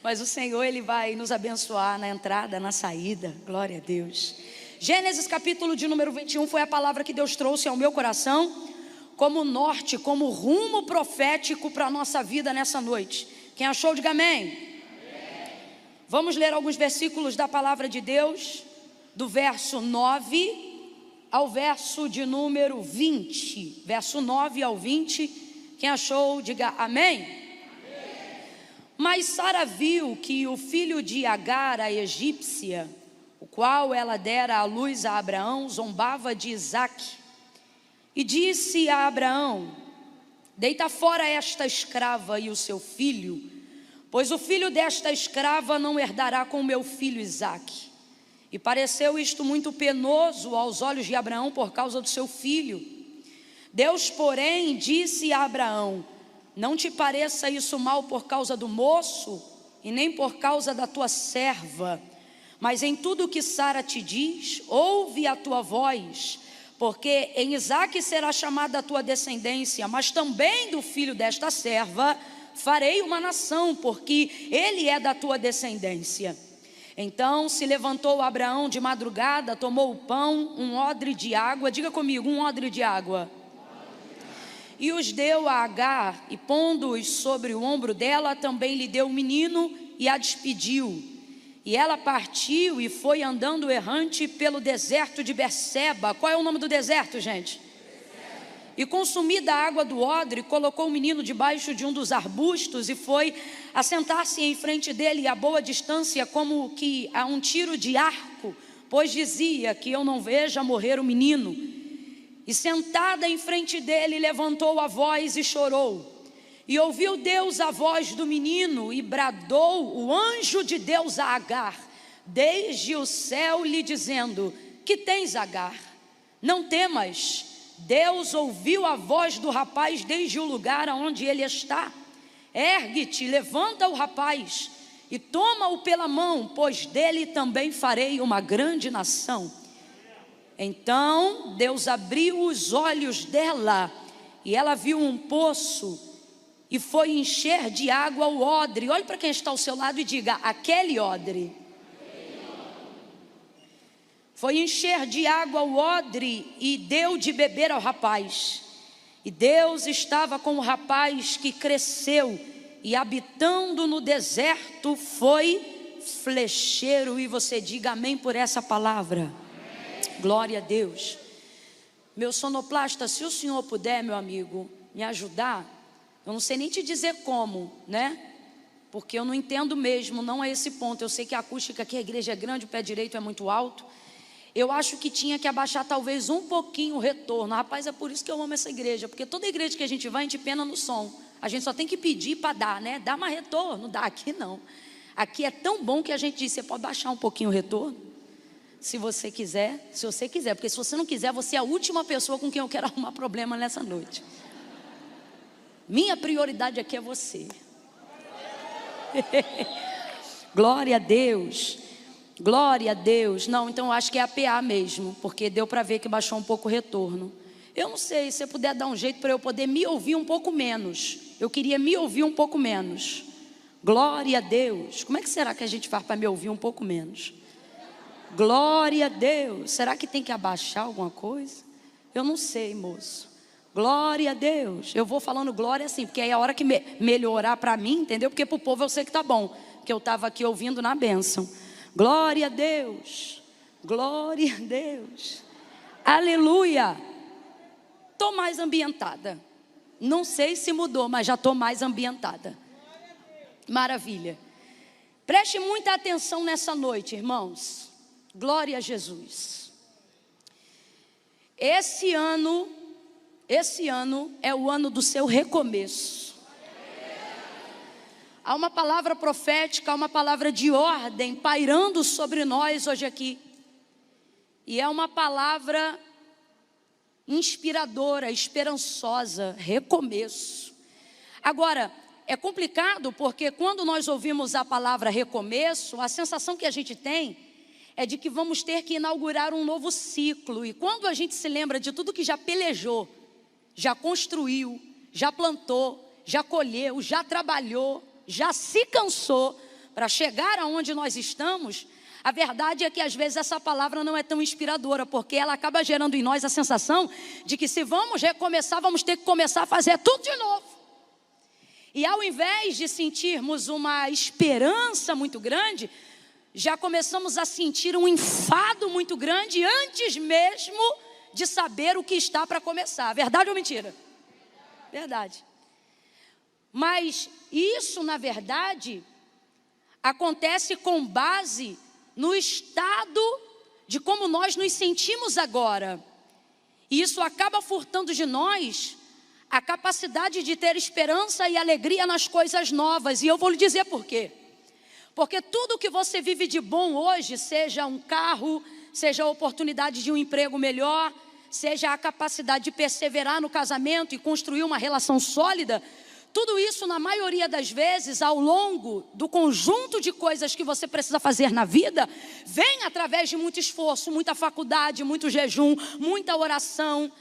Mas o Senhor, Ele vai nos abençoar na entrada, na saída. Glória a Deus. Gênesis capítulo de número 21 foi a palavra que Deus trouxe ao meu coração como norte, como rumo profético para a nossa vida nessa noite. Quem achou, diga amém. Amém. Vamos ler alguns versículos da palavra de Deus, do verso 9 ao verso de número 20. Verso 9 ao 20. Quem achou, diga amém. Mas Sara viu que o filho de Agar, a egípcia, o qual ela dera à luz a Abraão, zombava de Isaque. E disse a Abraão: deita fora esta escrava e o seu filho, pois o filho desta escrava não herdará com meu filho Isaque. E pareceu isto muito penoso aos olhos de Abraão por causa do seu filho. Deus, porém, disse a Abraão: não te pareça isso mal por causa do moço, e nem por causa da tua serva, mas em tudo o que Sara te diz, ouve a tua voz, porque em Isaque será chamada a tua descendência, mas também do filho desta serva farei uma nação, porque ele é da tua descendência. Então se levantou Abraão de madrugada, tomou o pão, um odre de água, diga comigo, um odre de água, e os deu a Agar, e pondo-os sobre o ombro dela, também lhe deu o menino e a despediu. E ela partiu e foi andando errante pelo deserto de Berseba. Qual é o nome do deserto, gente? E consumida a água do odre, colocou o menino debaixo de um dos arbustos e foi assentar-se em frente dele a boa distância, como que a um tiro de arco, pois dizia: que eu não veja morrer o menino. E sentada em frente dele, levantou a voz e chorou. E ouviu Deus a voz do menino, e bradou o anjo de Deus a Agar, desde o céu, lhe dizendo: que tens, Agar? Não temas. Deus ouviu a voz do rapaz desde o lugar onde ele está. Ergue-te, levanta o rapaz, e toma-o pela mão, pois dele também farei uma grande nação. Então Deus abriu os olhos dela, e ela viu um poço, e foi encher de água o odre. Olhe para quem está ao seu lado e diga: aquele odre. Foi encher de água o odre, e deu de beber ao rapaz. E Deus estava com o rapaz, que cresceu, e habitando no deserto foi flecheiro. E você diga amém por essa palavra. Glória a Deus. Meu sonoplasta, se o senhor puder, meu amigo, me ajudar, eu não sei nem te dizer como, né? Porque eu não entendo mesmo, não é esse ponto. Eu sei que a acústica aqui, a igreja é grande, o pé direito é muito alto. Eu acho que tinha que abaixar talvez um pouquinho o retorno. Rapaz, é por isso que eu amo essa igreja, porque toda igreja que a gente vai, a gente pena no som. A gente só tem que pedir para dar, né? Dá mais retorno, dá, aqui não. Aqui é tão bom que a gente diz: você pode baixar um pouquinho o retorno? Se você quiser, porque se você não quiser, você é a última pessoa com quem eu quero arrumar problema nessa noite. Minha prioridade aqui é você. Glória a Deus. Glória a Deus. Não, então eu acho que é a PA mesmo, porque deu para ver que baixou um pouco o retorno. Eu não sei, se você puder dar um jeito para eu poder me ouvir um pouco menos. Eu queria me ouvir um pouco menos. Glória a Deus. Como é que será que a gente faz para me ouvir um pouco menos? Glória a Deus. Será que tem que abaixar alguma coisa? Eu não sei, moço. Glória a Deus. Eu vou falando glória assim, porque aí é a hora que melhorar para mim, entendeu? Porque para o povo eu sei que tá bom, porque eu estava aqui ouvindo na bênção. Glória a Deus. Glória a Deus. Aleluia. Estou mais ambientada. Não sei se mudou, mas já estou mais ambientada. Maravilha. Preste muita atenção nessa noite, irmãos. Glória a Jesus. Esse ano é o ano do seu recomeço. Há uma palavra profética, há uma palavra de ordem pairando sobre nós hoje aqui. E é uma palavra inspiradora, esperançosa, recomeço. Agora, é complicado porque quando nós ouvimos a palavra recomeço, a sensação que a gente tem é de que vamos ter que inaugurar um novo ciclo. E quando a gente se lembra de tudo que já pelejou, já construiu, já plantou, já colheu, já trabalhou, já se cansou para chegar aonde nós estamos, a verdade é que às vezes essa palavra não é tão inspiradora, porque ela acaba gerando em nós a sensação de que se vamos recomeçar, vamos ter que começar a fazer tudo de novo. E ao invés de sentirmos uma esperança muito grande, já começamos a sentir um enfado muito grande antes mesmo de saber o que está para começar. Verdade ou mentira? Verdade. Mas isso, na verdade, acontece com base no estado de como nós nos sentimos agora. E isso acaba furtando de nós a capacidade de ter esperança e alegria nas coisas novas. E eu vou lhe dizer por quê. Porque tudo que você vive de bom hoje, seja um carro, seja a oportunidade de um emprego melhor, seja a capacidade de perseverar no casamento e construir uma relação sólida, tudo isso, na maioria das vezes, ao longo do conjunto de coisas que você precisa fazer na vida, vem através de muito esforço, muita faculdade, muito jejum, muita oração.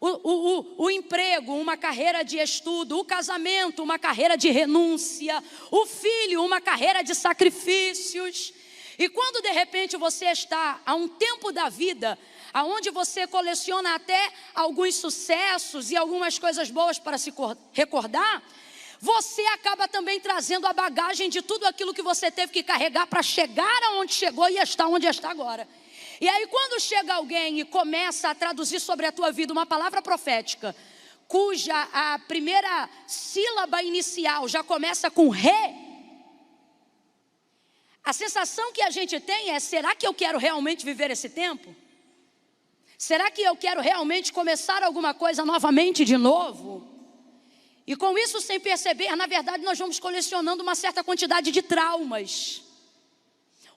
O emprego, uma carreira de estudo, o casamento, uma carreira de renúncia, o filho, uma carreira de sacrifícios. E quando de repente você está a um tempo da vida aonde você coleciona até alguns sucessos e algumas coisas boas para se recordar, você acaba também trazendo a bagagem de tudo aquilo que você teve que carregar para chegar aonde chegou e estar onde está agora. E aí quando chega alguém e começa a traduzir sobre a tua vida uma palavra profética, cuja a primeira sílaba inicial já começa com re, a sensação que a gente tem é: será que eu quero realmente viver esse tempo? Será que eu quero realmente começar alguma coisa novamente de novo? E com isso, sem perceber, na verdade nós vamos colecionando uma certa quantidade de traumas.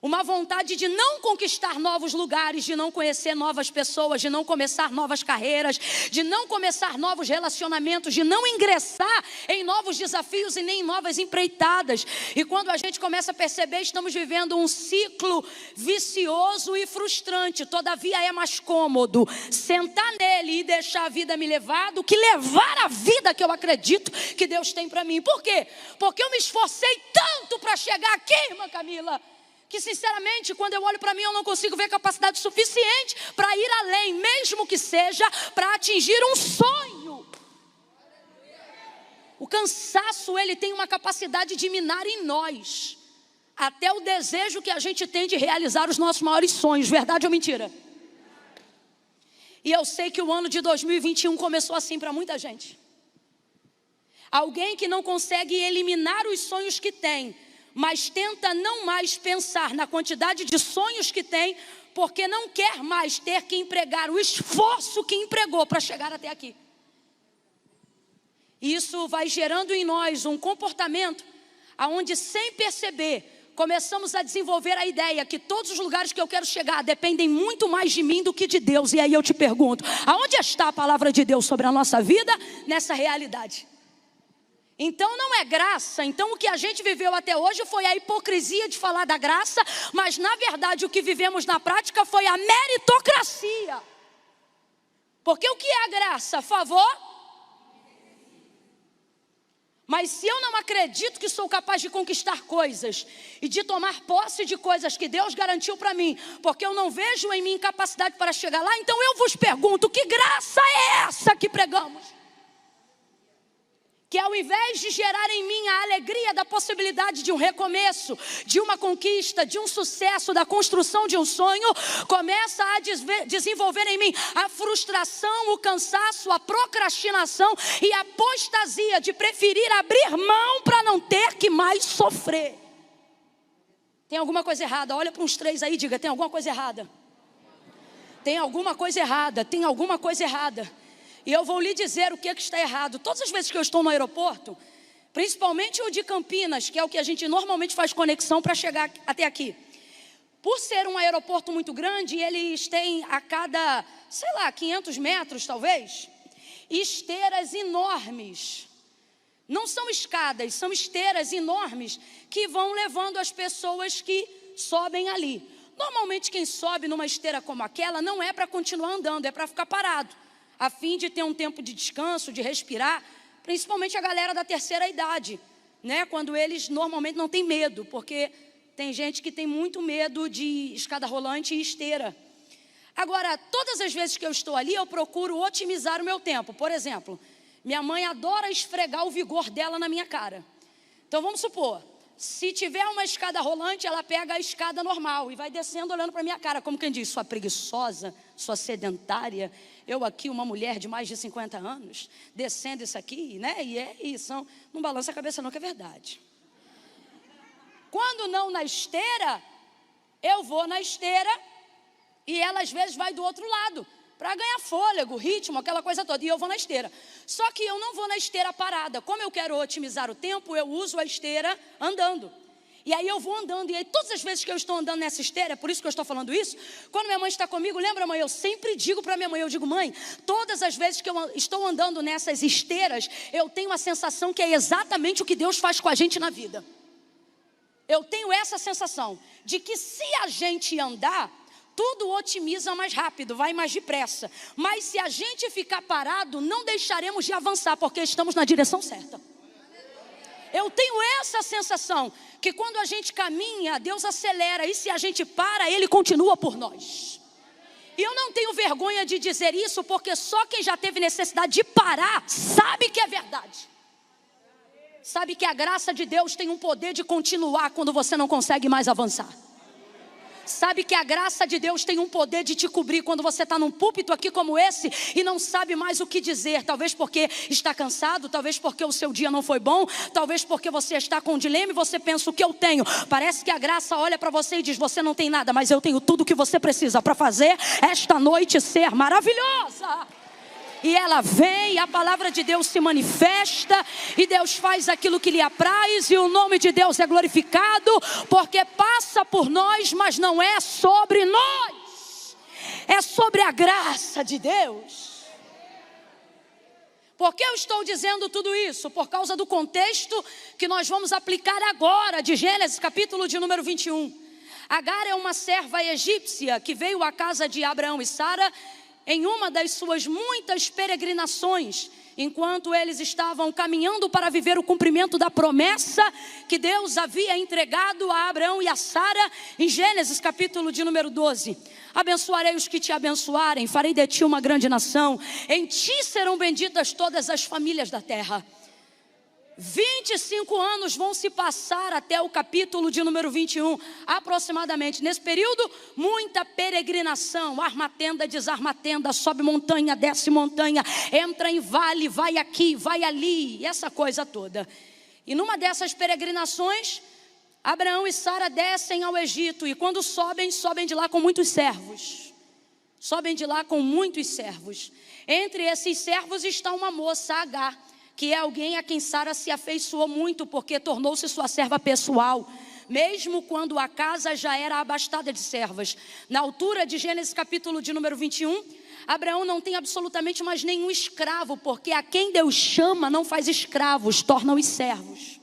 Uma vontade de não conquistar novos lugares, de não conhecer novas pessoas, de não começar novas carreiras, de não começar novos relacionamentos, de não ingressar em novos desafios e nem em novas empreitadas. E quando a gente começa a perceber, estamos vivendo um ciclo vicioso e frustrante. Todavia é mais cômodo sentar nele e deixar a vida me levar do que levar a vida que eu acredito que Deus tem para mim. Por quê? Porque eu me esforcei tanto para chegar aqui, irmã Camila, que sinceramente, quando eu olho para mim, eu não consigo ver capacidade suficiente para ir além, mesmo que seja para atingir um sonho. O cansaço, ele tem uma capacidade de minar em nós até o desejo que a gente tem de realizar os nossos maiores sonhos. Verdade ou mentira? E eu sei que o ano de 2021 começou assim para muita gente. Alguém que não consegue eliminar os sonhos que tem, mas tenta não mais pensar na quantidade de sonhos que tem, porque não quer mais ter que empregar o esforço que empregou para chegar até aqui. E isso vai gerando em nós um comportamento onde, sem perceber, começamos a desenvolver a ideia que todos os lugares que eu quero chegar dependem muito mais de mim do que de Deus. E aí eu te pergunto, aonde está a palavra de Deus sobre a nossa vida nessa realidade? Então não é graça. Então o que a gente viveu até hoje foi a hipocrisia de falar da graça, mas na verdade o que vivemos na prática foi a meritocracia. Porque o que é a graça? Favor? Mas se eu não acredito que sou capaz de conquistar coisas e de tomar posse de coisas que Deus garantiu para mim, porque eu não vejo em mim capacidade para chegar lá, então eu vos pergunto, que graça é essa que pregamos? Que ao invés de gerar em mim a alegria da possibilidade de um recomeço, de uma conquista, de um sucesso, da construção de um sonho, começa a desenvolver em mim a frustração, o cansaço, a procrastinação e a apostasia de preferir abrir mão para não ter que mais sofrer. Tem alguma coisa errada? Olha para uns 3 aí e diga, tem alguma coisa errada? Tem alguma coisa errada, tem alguma coisa errada. E eu vou lhe dizer o que é que está errado. Todas as vezes que eu estou no aeroporto, principalmente o de Campinas, que é o que a gente normalmente faz conexão para chegar até aqui. Por ser um aeroporto muito grande, eles têm a cada, 500 metros talvez, esteiras enormes. Não são escadas, são esteiras enormes que vão levando as pessoas que sobem ali. Normalmente quem sobe numa esteira como aquela não é para continuar andando, é para ficar parado, a fim de ter um tempo de descanso, de respirar, principalmente a galera da terceira idade. né? Quando eles normalmente não têm medo, porque tem gente que tem muito medo de escada rolante e esteira. Agora, todas as vezes que eu estou ali, eu procuro otimizar o meu tempo. Por exemplo, minha mãe adora esfregar o vigor dela na minha cara. Então vamos supor, se tiver uma escada rolante, ela pega a escada normal e vai descendo olhando para minha cara, como quem diz, sua preguiçosa, sua sedentária. Eu aqui, uma mulher de mais de 50 anos, descendo isso aqui, né? E é isso, não balança a cabeça não, que é verdade. Quando não na esteira, eu vou na esteira e ela às vezes vai do outro lado, para ganhar fôlego, ritmo, aquela coisa toda. E eu vou na esteira. Só que eu não vou na esteira parada. Como eu quero otimizar o tempo, eu uso a esteira andando. E aí eu vou andando. E aí todas as vezes que eu estou andando nessa esteira, é por isso que eu estou falando isso, quando minha mãe está comigo, lembra, mãe? Eu sempre digo para minha mãe, eu digo, mãe, todas as vezes que eu estou andando nessas esteiras, eu tenho a sensação que é exatamente o que Deus faz com a gente na vida. Eu tenho essa sensação de que se a gente andar, tudo otimiza mais rápido, vai mais depressa. Mas se a gente ficar parado, não deixaremos de avançar, porque estamos na direção certa. Eu tenho essa sensação, que quando a gente caminha, Deus acelera. E se a gente para, Ele continua por nós. E eu não tenho vergonha de dizer isso, porque só quem já teve necessidade de parar, sabe que é verdade. Sabe que a graça de Deus tem um poder de continuar quando você não consegue mais avançar. Sabe que a graça de Deus tem um poder de te cobrir quando você está num púlpito aqui como esse e não sabe mais o que dizer. Talvez porque está cansado, talvez porque o seu dia não foi bom, talvez porque você está com um dilema e você pensa, o que eu tenho? Parece que a graça olha para você e diz, você não tem nada, mas eu tenho tudo o que você precisa para fazer esta noite ser maravilhosa. E ela vem, a palavra de Deus se manifesta, e Deus faz aquilo que lhe apraz, e o nome de Deus é glorificado, porque passa por nós, mas não é sobre nós, é sobre a graça de Deus. Por que eu estou dizendo tudo isso? Por causa do contexto que nós vamos aplicar agora, de Gênesis, capítulo de número 21. Agar é uma serva egípcia que veio à casa de Abraão e Sara em uma das suas muitas peregrinações, enquanto eles estavam caminhando para viver o cumprimento da promessa que Deus havia entregado a Abraão e a Sara, em Gênesis capítulo de número 12. Abençoarei os que te abençoarem, farei de ti uma grande nação, em ti serão benditas todas as famílias da terra. 25 anos vão se passar até o capítulo de número 21, aproximadamente. Nesse período, muita peregrinação, arma tenda, desarma tenda, sobe montanha, desce montanha, entra em vale, vai aqui, vai ali, essa coisa toda. E numa dessas peregrinações, Abraão e Sara descem ao Egito, e quando sobem, sobem de lá com muitos servos. Sobem de lá com muitos servos. Entre esses servos está uma moça, Agar, que é alguém a quem Sara se afeiçoou muito, porque tornou-se sua serva pessoal, mesmo quando a casa já era abastada de servas. Na altura de Gênesis capítulo de número 21, Abraão não tem absolutamente mais nenhum escravo, porque a quem Deus chama não faz escravos, torna-os servos.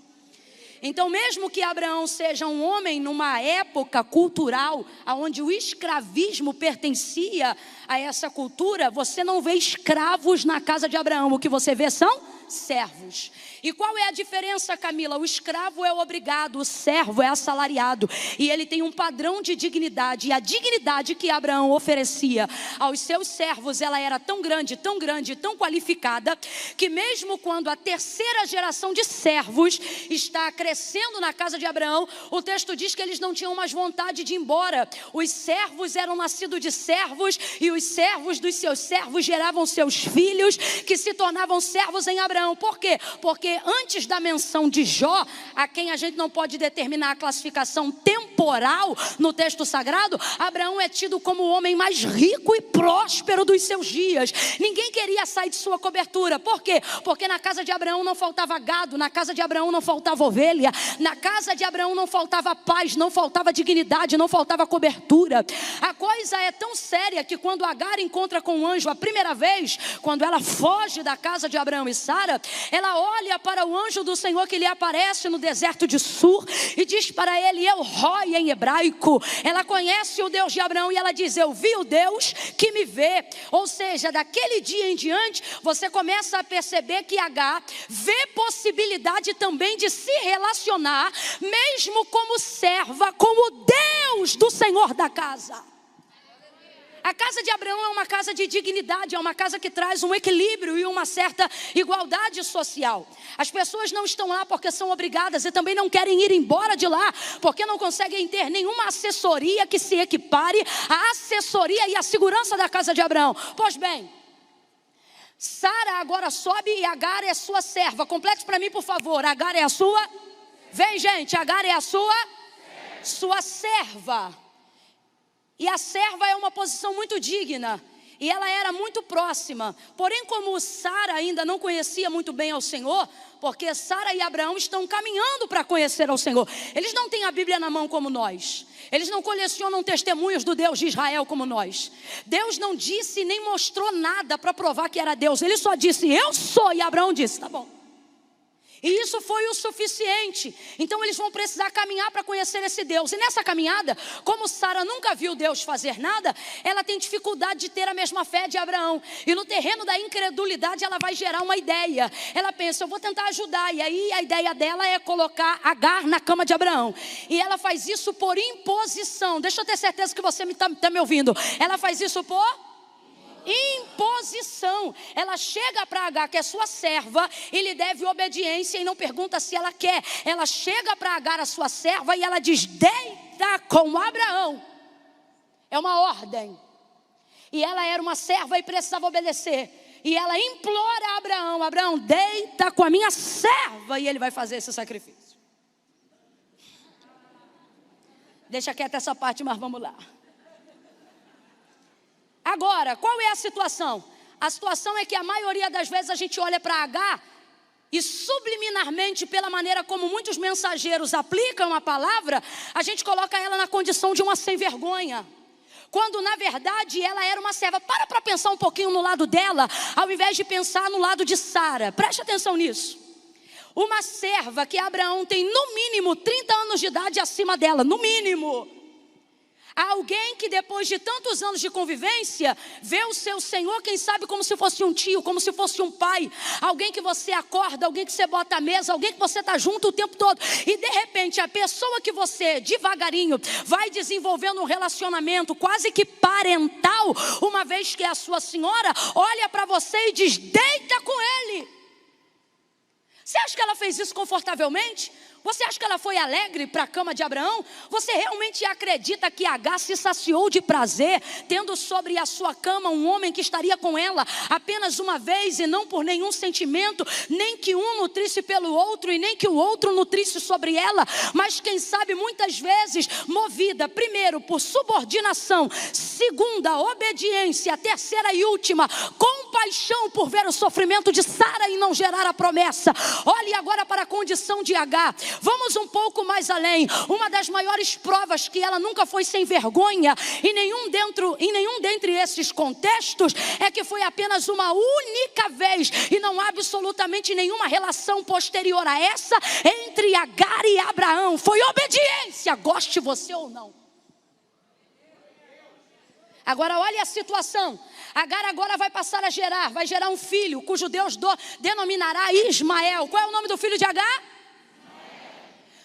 Então, mesmo que Abraão seja um homem numa época cultural onde o escravismo pertencia a essa cultura, você não vê escravos na casa de Abraão. O que você vê são servos. E qual é a diferença, Camila? O escravo é obrigado, o servo é assalariado. E ele tem um padrão de dignidade. E a dignidade que Abraão oferecia aos seus servos, ela era tão grande, tão qualificada, que mesmo quando a terceira geração de servos está crescendo na casa de Abraão, o texto diz que eles não tinham mais vontade de ir embora. Os servos eram nascidos de servos, e os servos dos seus servos geravam seus filhos, que se tornavam servos em Abraão. Por quê? Porque antes da menção de Jó, a quem a gente não pode determinar a classificação temporal no texto sagrado, Abraão é tido como o homem mais rico e próspero dos seus dias. Ninguém queria sair de sua cobertura. Por quê? Porque na casa de Abraão não faltava gado, na casa de Abraão não faltava ovelha, na casa de Abraão não faltava paz, não faltava dignidade, não faltava cobertura. A coisa é tão séria que quando Agar encontra com o anjo a primeira vez, quando ela foge da casa de Abraão e Sara, ela olha para o anjo do Senhor que lhe aparece no deserto de Sur e diz para ele: El Roi, Eloi em hebraico. Ela conhece o Deus de Abraão e ela diz: eu vi o Deus que me vê. Ou seja, daquele dia em diante, você começa a perceber que Agar vê possibilidade também de se relacionar, mesmo como serva, com o Deus do Senhor da casa. A casa de Abraão é uma casa de dignidade, é uma casa que traz um equilíbrio e uma certa igualdade social. As pessoas não estão lá porque são obrigadas e também não querem ir embora de lá porque não conseguem ter nenhuma assessoria que se equipare à assessoria e à segurança da casa de Abraão. Pois bem, Sara agora sobe e Agar é sua serva. Complete para mim, por favor. Agar é a sua? Vem, gente, Agar é a sua serva. E a serva é uma posição muito digna. E ela era muito próxima. Porém, como Sara ainda não conhecia muito bem ao Senhor, porque Sara e Abraão estão caminhando para conhecer ao Senhor. Eles não têm a Bíblia na mão como nós. Eles não colecionam testemunhos do Deus de Israel como nós. Deus não disse nem mostrou nada para provar que era Deus. Ele só disse: eu sou. E Abraão disse: tá bom. E isso foi o suficiente. Então eles vão precisar caminhar para conhecer esse Deus. E nessa caminhada, como Sara nunca viu Deus fazer nada, ela tem dificuldade de ter a mesma fé de Abraão. E no terreno da incredulidade ela vai gerar uma ideia. Ela pensa: eu vou tentar ajudar. E aí a ideia dela é colocar Agar na cama de Abraão. E ela faz isso por imposição. Deixa eu ter certeza que você está me ouvindo. Ela faz isso por imposição. Ela chega para Agar, que é sua serva, e lhe deve obediência e não pergunta se ela quer. Ela chega para Agar, a sua serva, e ela diz: deita com Abraão. É uma ordem. E ela era uma serva e precisava obedecer. E ela implora a Abraão: Abraão, deita com a minha serva, e ele vai fazer esse sacrifício. Deixa quieta essa parte, mas vamos lá. Agora, qual é a situação? A situação é que a maioria das vezes a gente olha para Agar e subliminarmente, pela maneira como muitos mensageiros aplicam a palavra, a gente coloca ela na condição de uma sem vergonha. Quando na verdade ela era uma serva. Para pensar um pouquinho no lado dela, ao invés de pensar no lado de Sara. Preste atenção nisso. Uma serva que Abraão tem no mínimo 30 anos de idade acima dela, no mínimo. Alguém que depois de tantos anos de convivência vê o seu Senhor, quem sabe, como se fosse um tio, como se fosse um pai. Alguém que você acorda, alguém que você bota à mesa, alguém que você está junto o tempo todo. E de repente a pessoa que você devagarinho vai desenvolvendo um relacionamento quase que parental, uma vez que é a sua senhora, olha para você e diz: deita com ele. Você acha que ela fez isso confortavelmente? Você acha que ela foi alegre para a cama de Abraão? Você realmente acredita que Agar se saciou de prazer, tendo sobre a sua cama um homem que estaria com ela apenas uma vez e não por nenhum sentimento, nem que um nutrisse pelo outro e nem que o outro nutrisse sobre ela, mas quem sabe muitas vezes movida, primeiro, por subordinação, segunda, obediência, terceira e última, compaixão por ver o sofrimento de Sara e não gerar a promessa. Olhe agora para a condição de Agar. Vamos um pouco mais além. Uma das maiores provas que ela nunca foi sem vergonha em nenhum dentre esses contextos é que foi apenas uma única vez e não há absolutamente nenhuma relação posterior a essa entre Agar e Abraão. Foi obediência, goste você ou não. Agora olha a situação. Agar agora vai passar a gerar, vai gerar um filho cujo Deus denominará Ismael. Qual é o nome do filho de Agar?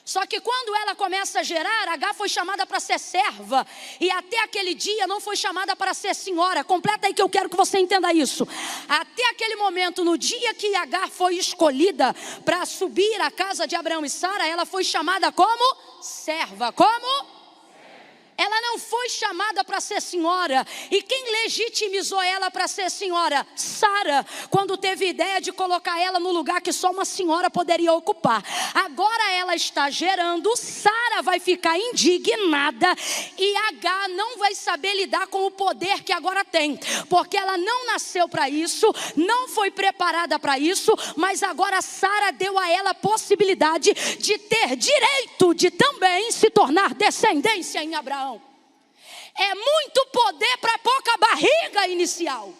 Só que quando ela começa a gerar, Agar foi chamada para ser serva. E até aquele dia não foi chamada para ser senhora. Completa aí que eu quero que você entenda isso. Até aquele momento, no dia que Agar foi escolhida para subir à casa de Abraão e Sara, ela foi chamada como serva. Como? Ela não foi chamada para ser senhora. E quem legitimizou ela para ser senhora? Sara, quando teve ideia de colocar ela no lugar que só uma senhora poderia ocupar. Agora ela está gerando, Sara vai ficar indignada e Agar não vai saber lidar com o poder que agora tem, porque ela não nasceu para isso, não foi preparada para isso, mas agora Sara deu a ela a possibilidade de ter direito de também se tornar descendência em Abraão. É muito poder para pouca barriga inicial.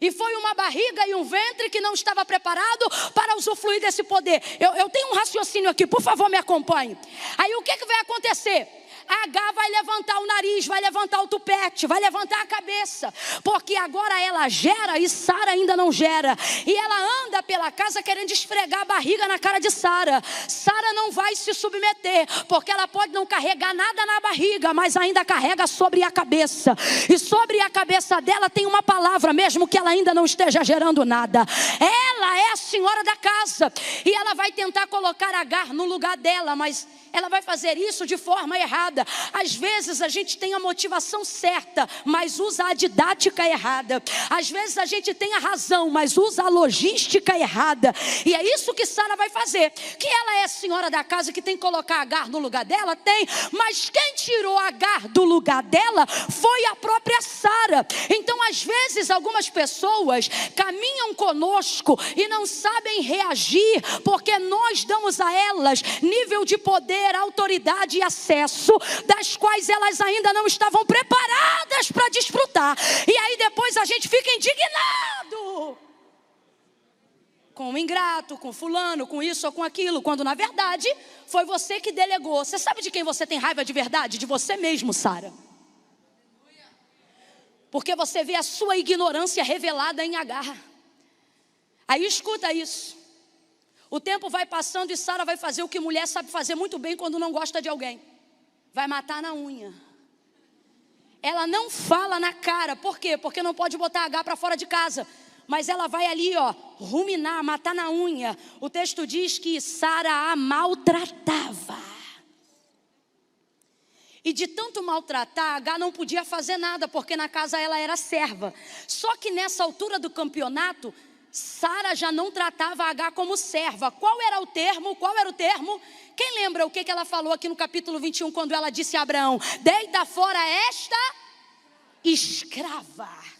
E foi uma barriga e um ventre que não estava preparado para usufruir desse poder. Eu tenho um raciocínio aqui, por favor me acompanhe. Aí o que vai acontecer? Agar vai levantar o nariz, vai levantar o tupete, vai levantar a cabeça, porque agora ela gera e Sara ainda não gera. E ela anda pela casa querendo esfregar a barriga na cara de Sara. Sara não vai se submeter, porque ela pode não carregar nada na barriga, mas ainda carrega sobre a cabeça. E sobre a cabeça dela tem uma palavra, mesmo que ela ainda não esteja gerando nada. Ela é a senhora da casa, e ela vai tentar colocar Agar no lugar dela, mas ela vai fazer isso de forma errada. Às vezes a gente tem a motivação certa, mas usa a didática errada. Às vezes a gente tem a razão, mas usa a logística errada. E é isso que Sara vai fazer. Que ela é a senhora da casa que tem que colocar Agar no lugar dela? Tem. Mas quem tirou Agar do lugar dela foi a própria Sara. Então às vezes algumas pessoas caminham conosco e não sabem reagir, porque nós damos a elas nível de poder, autoridade e acesso, das quais elas ainda não estavam preparadas para desfrutar. E aí depois a gente fica indignado com o ingrato, com fulano, com isso ou com aquilo, quando na verdade foi você que delegou. Você sabe de quem você tem raiva de verdade? De você mesmo, Sara. Porque você vê a sua ignorância revelada em Agar. Aí escuta isso. O tempo vai passando e Sara vai fazer o que mulher sabe fazer muito bem quando não gosta de alguém. Vai matar na unha. Ela não fala na cara. Por quê? Porque não pode botar Agar para fora de casa. Mas ela vai ali, ruminar, matar na unha. O texto diz que Sara a maltratava. E de tanto maltratar, Agar não podia fazer nada, porque na casa ela era serva. Só que nessa altura do campeonato, Sara já não tratava Agar como serva. Qual era o termo? Quem lembra o que ela falou aqui no capítulo 21, quando ela disse a Abraão: deita fora esta escrava.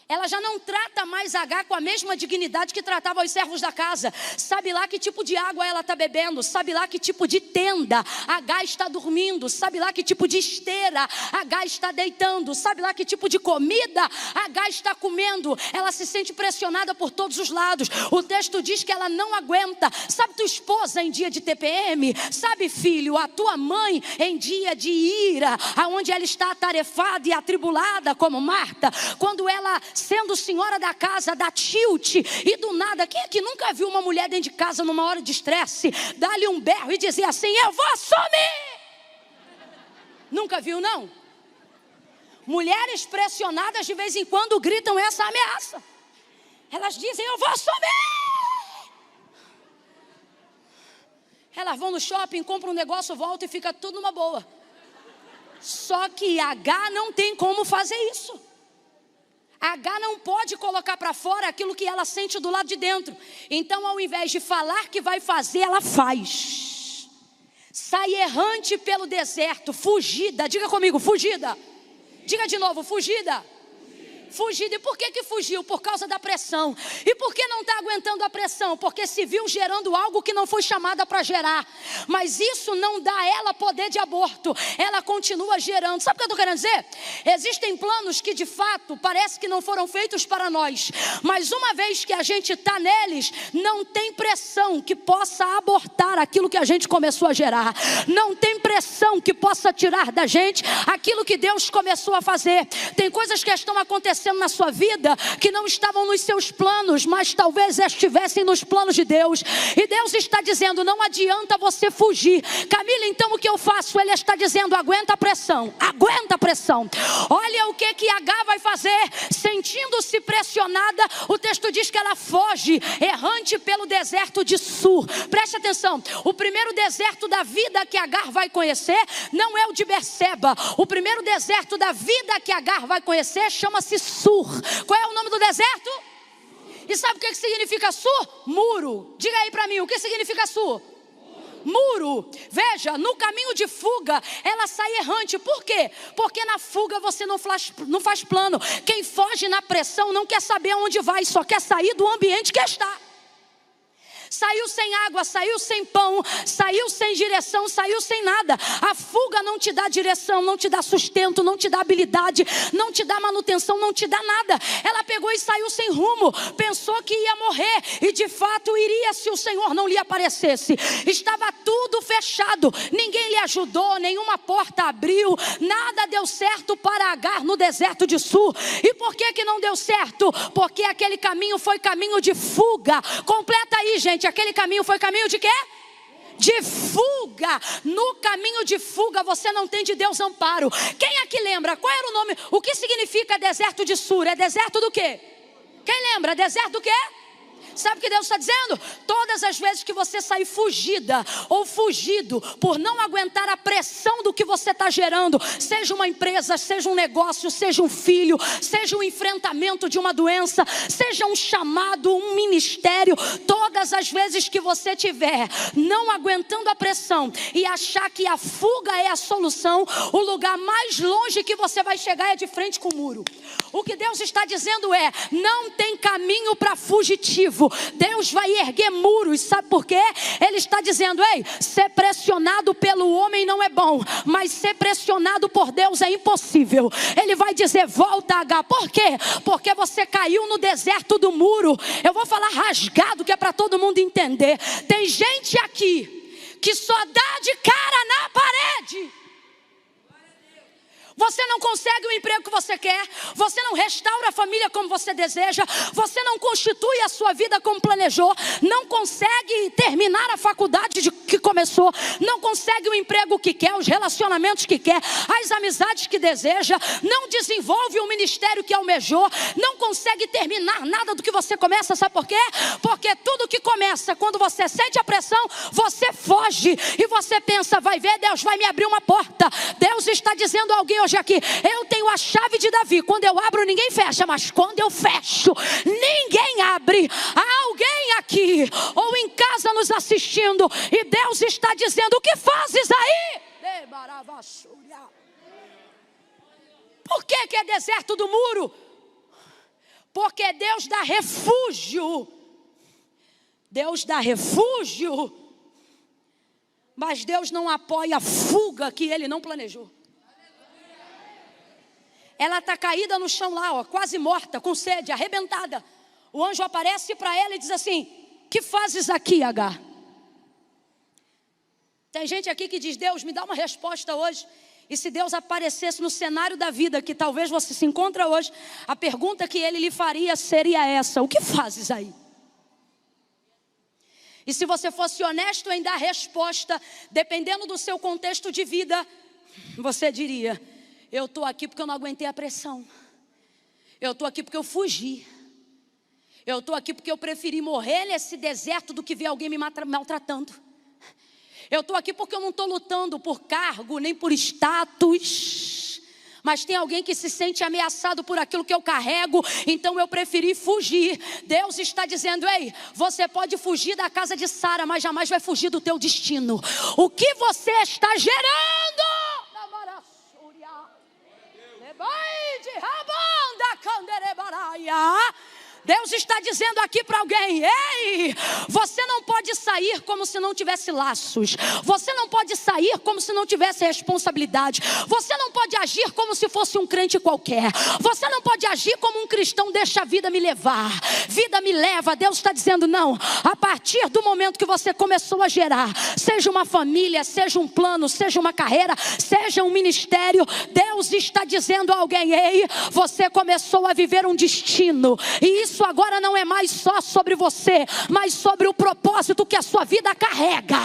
Ela já não trata mais Agar com a mesma dignidade que tratava os servos da casa. Sabe lá que tipo de água ela está bebendo. Sabe lá que tipo de tenda Agar está dormindo. Sabe lá que tipo de esteira Agar está deitando. Sabe lá que tipo de comida Agar está comendo. Ela se sente pressionada por todos os lados. O texto diz que ela não aguenta. Sabe tua esposa em dia de TPM? Sabe, filho, a tua mãe em dia de ira, aonde ela está atarefada e atribulada como Marta, quando ela, sendo senhora da casa, dá tilt e do nada, quem é que nunca viu uma mulher dentro de casa numa hora de estresse, dá-lhe um berro e dizer assim: eu vou sumir? Nunca viu, não? Mulheres pressionadas de vez em quando gritam essa ameaça. Elas dizem: eu vou sumir. Elas vão no shopping, compram um negócio, voltam e fica tudo numa boa. Só que Agar não tem como fazer isso. Agar não pode colocar para fora aquilo que ela sente do lado de dentro. Então, ao invés de falar que vai fazer, ela faz. Sai errante pelo deserto, fugida. Diga comigo, fugida. Diga de novo, fugida. Fugida. E por que fugiu? Por causa da pressão. E por que não está aguentando a pressão? Porque se viu gerando algo que não foi chamada para gerar. Mas isso não dá a ela poder de aborto. Ela continua gerando. Sabe o que eu estou querendo dizer? Existem planos que de fato parece que não foram feitos para nós. Mas uma vez que a gente está neles, não tem pressão que possa abortar aquilo que a gente começou a gerar. Não tem pressão que possa tirar da gente aquilo que Deus começou a fazer. Tem coisas que estão acontecendo na sua vida que não estavam nos seus planos, mas talvez estivessem nos planos de Deus. E Deus está dizendo: não adianta você fugir. Camila, então o que eu faço? Ele está dizendo: aguenta a pressão. Aguenta a pressão. Olha o que Agar vai fazer. Sentindo-se pressionada, o texto diz que ela foge errante pelo deserto de Sur. Preste atenção, o primeiro deserto da vida que Agar vai conhecer não é o de Berseba. O primeiro deserto da vida que Agar vai conhecer chama-se Sur. Qual é o nome do deserto? E sabe o que significa Sur? Muro. Diga aí para mim, o que significa Sur? Muro. Veja, no caminho de fuga ela sai errante. Por quê? Porque na fuga você não faz plano. Quem foge na pressão não quer saber aonde vai, só quer sair do ambiente que está. saiu sem água, saiu sem pão, saiu sem direção, saiu sem nada. A fuga não te dá direção, não te dá sustento, não te dá habilidade, não te dá manutenção, não te dá nada. Ela pegou e saiu sem rumo, pensou que ia morrer, e de fato iria se o Senhor não lhe aparecesse. Estava tudo fechado, ninguém lhe ajudou, nenhuma porta abriu, nada deu certo para Agar no deserto de Sur. E por que não deu certo? Porque aquele caminho foi caminho de fuga. Completa aí, gente, aquele caminho foi caminho de quê? De fuga. No caminho de fuga você não tem de Deus amparo. Quem aqui lembra? Qual era o nome? O que significa deserto de Sur? É deserto do quê? Quem lembra? Deserto do quê? Sabe o que Deus está dizendo? Todas as vezes que você sair fugida ou fugido por não aguentar a pressão do que você está gerando, seja uma empresa, seja um negócio, seja um filho, seja um enfrentamento de uma doença, seja um chamado, um ministério, todas as vezes que você tiver não aguentando a pressão e achar que a fuga é a solução, o lugar mais longe que você vai chegar é de frente com o muro. O que Deus está dizendo é: não tem caminho para fugitivo. Deus vai erguer muros, sabe por quê? Ele está dizendo: ei, ser pressionado pelo homem não é bom, mas ser pressionado por Deus é impossível. Ele vai dizer: volta, Agar. Por quê? Porque você caiu no deserto do muro. Eu vou falar rasgado, que é para todo mundo entender. Tem gente aqui que só dá de cara na parede. Você não consegue o emprego que você quer, você não restaura a família como você deseja, você não constitui a sua vida como planejou, não consegue terminar a faculdade que começou, não consegue o emprego que quer, os relacionamentos que quer, as amizades que deseja, não desenvolve o ministério que almejou, não consegue terminar nada do que você começa. Sabe por quê? Porque tudo que começa, quando você sente a pressão, você foge e você pensa: vai ver, Deus vai me abrir uma porta. Deus está dizendo a alguém hoje aqui: eu tenho a chave de Davi. Quando eu abro, ninguém fecha, mas quando eu fecho, ninguém abre. Há alguém aqui ou em casa nos assistindo, e Deus está dizendo: o que fazes aí? Por que é deserto do muro? Porque Deus dá refúgio. Deus dá refúgio, mas Deus não apoia a fuga que Ele não planejou. Ela está caída no chão lá, ó, quase morta, com sede, arrebentada. O anjo aparece para ela e diz assim: que fazes aqui, Agar? Tem gente aqui que diz: Deus, me dá uma resposta hoje. E se Deus aparecesse no cenário da vida que talvez você se encontra hoje, a pergunta que Ele lhe faria seria essa: o que fazes aí? E se você fosse honesto em dar resposta, dependendo do seu contexto de vida, você diria: eu estou aqui porque eu não aguentei a pressão. Eu estou aqui porque eu fugi. Eu estou aqui porque eu preferi morrer nesse deserto do que ver alguém me maltratando. Eu estou aqui porque eu não estou lutando por cargo, nem por status, mas tem alguém que se sente ameaçado por aquilo que eu carrego, então eu preferi fugir. Deus está dizendo: ei, você pode fugir da casa de Sara, mas jamais vai fugir do teu destino. O que você está gerando? Deus está dizendo aqui para alguém: ei, você não pode sair como se não tivesse laços. Você não pode sair como se não tivesse responsabilidade. Você não pode agir como se fosse um crente qualquer. Você não pode agir como um cristão: deixa a vida me levar. Vida me leva. Deus está dizendo: não. A partir do momento que você começou a gerar, seja uma família, seja um plano, seja uma carreira, seja um ministério, Deus está dizendo a alguém: ei, você começou a viver um destino. E isso agora não é mais só sobre você, mas sobre o propósito que a sua vida carrega.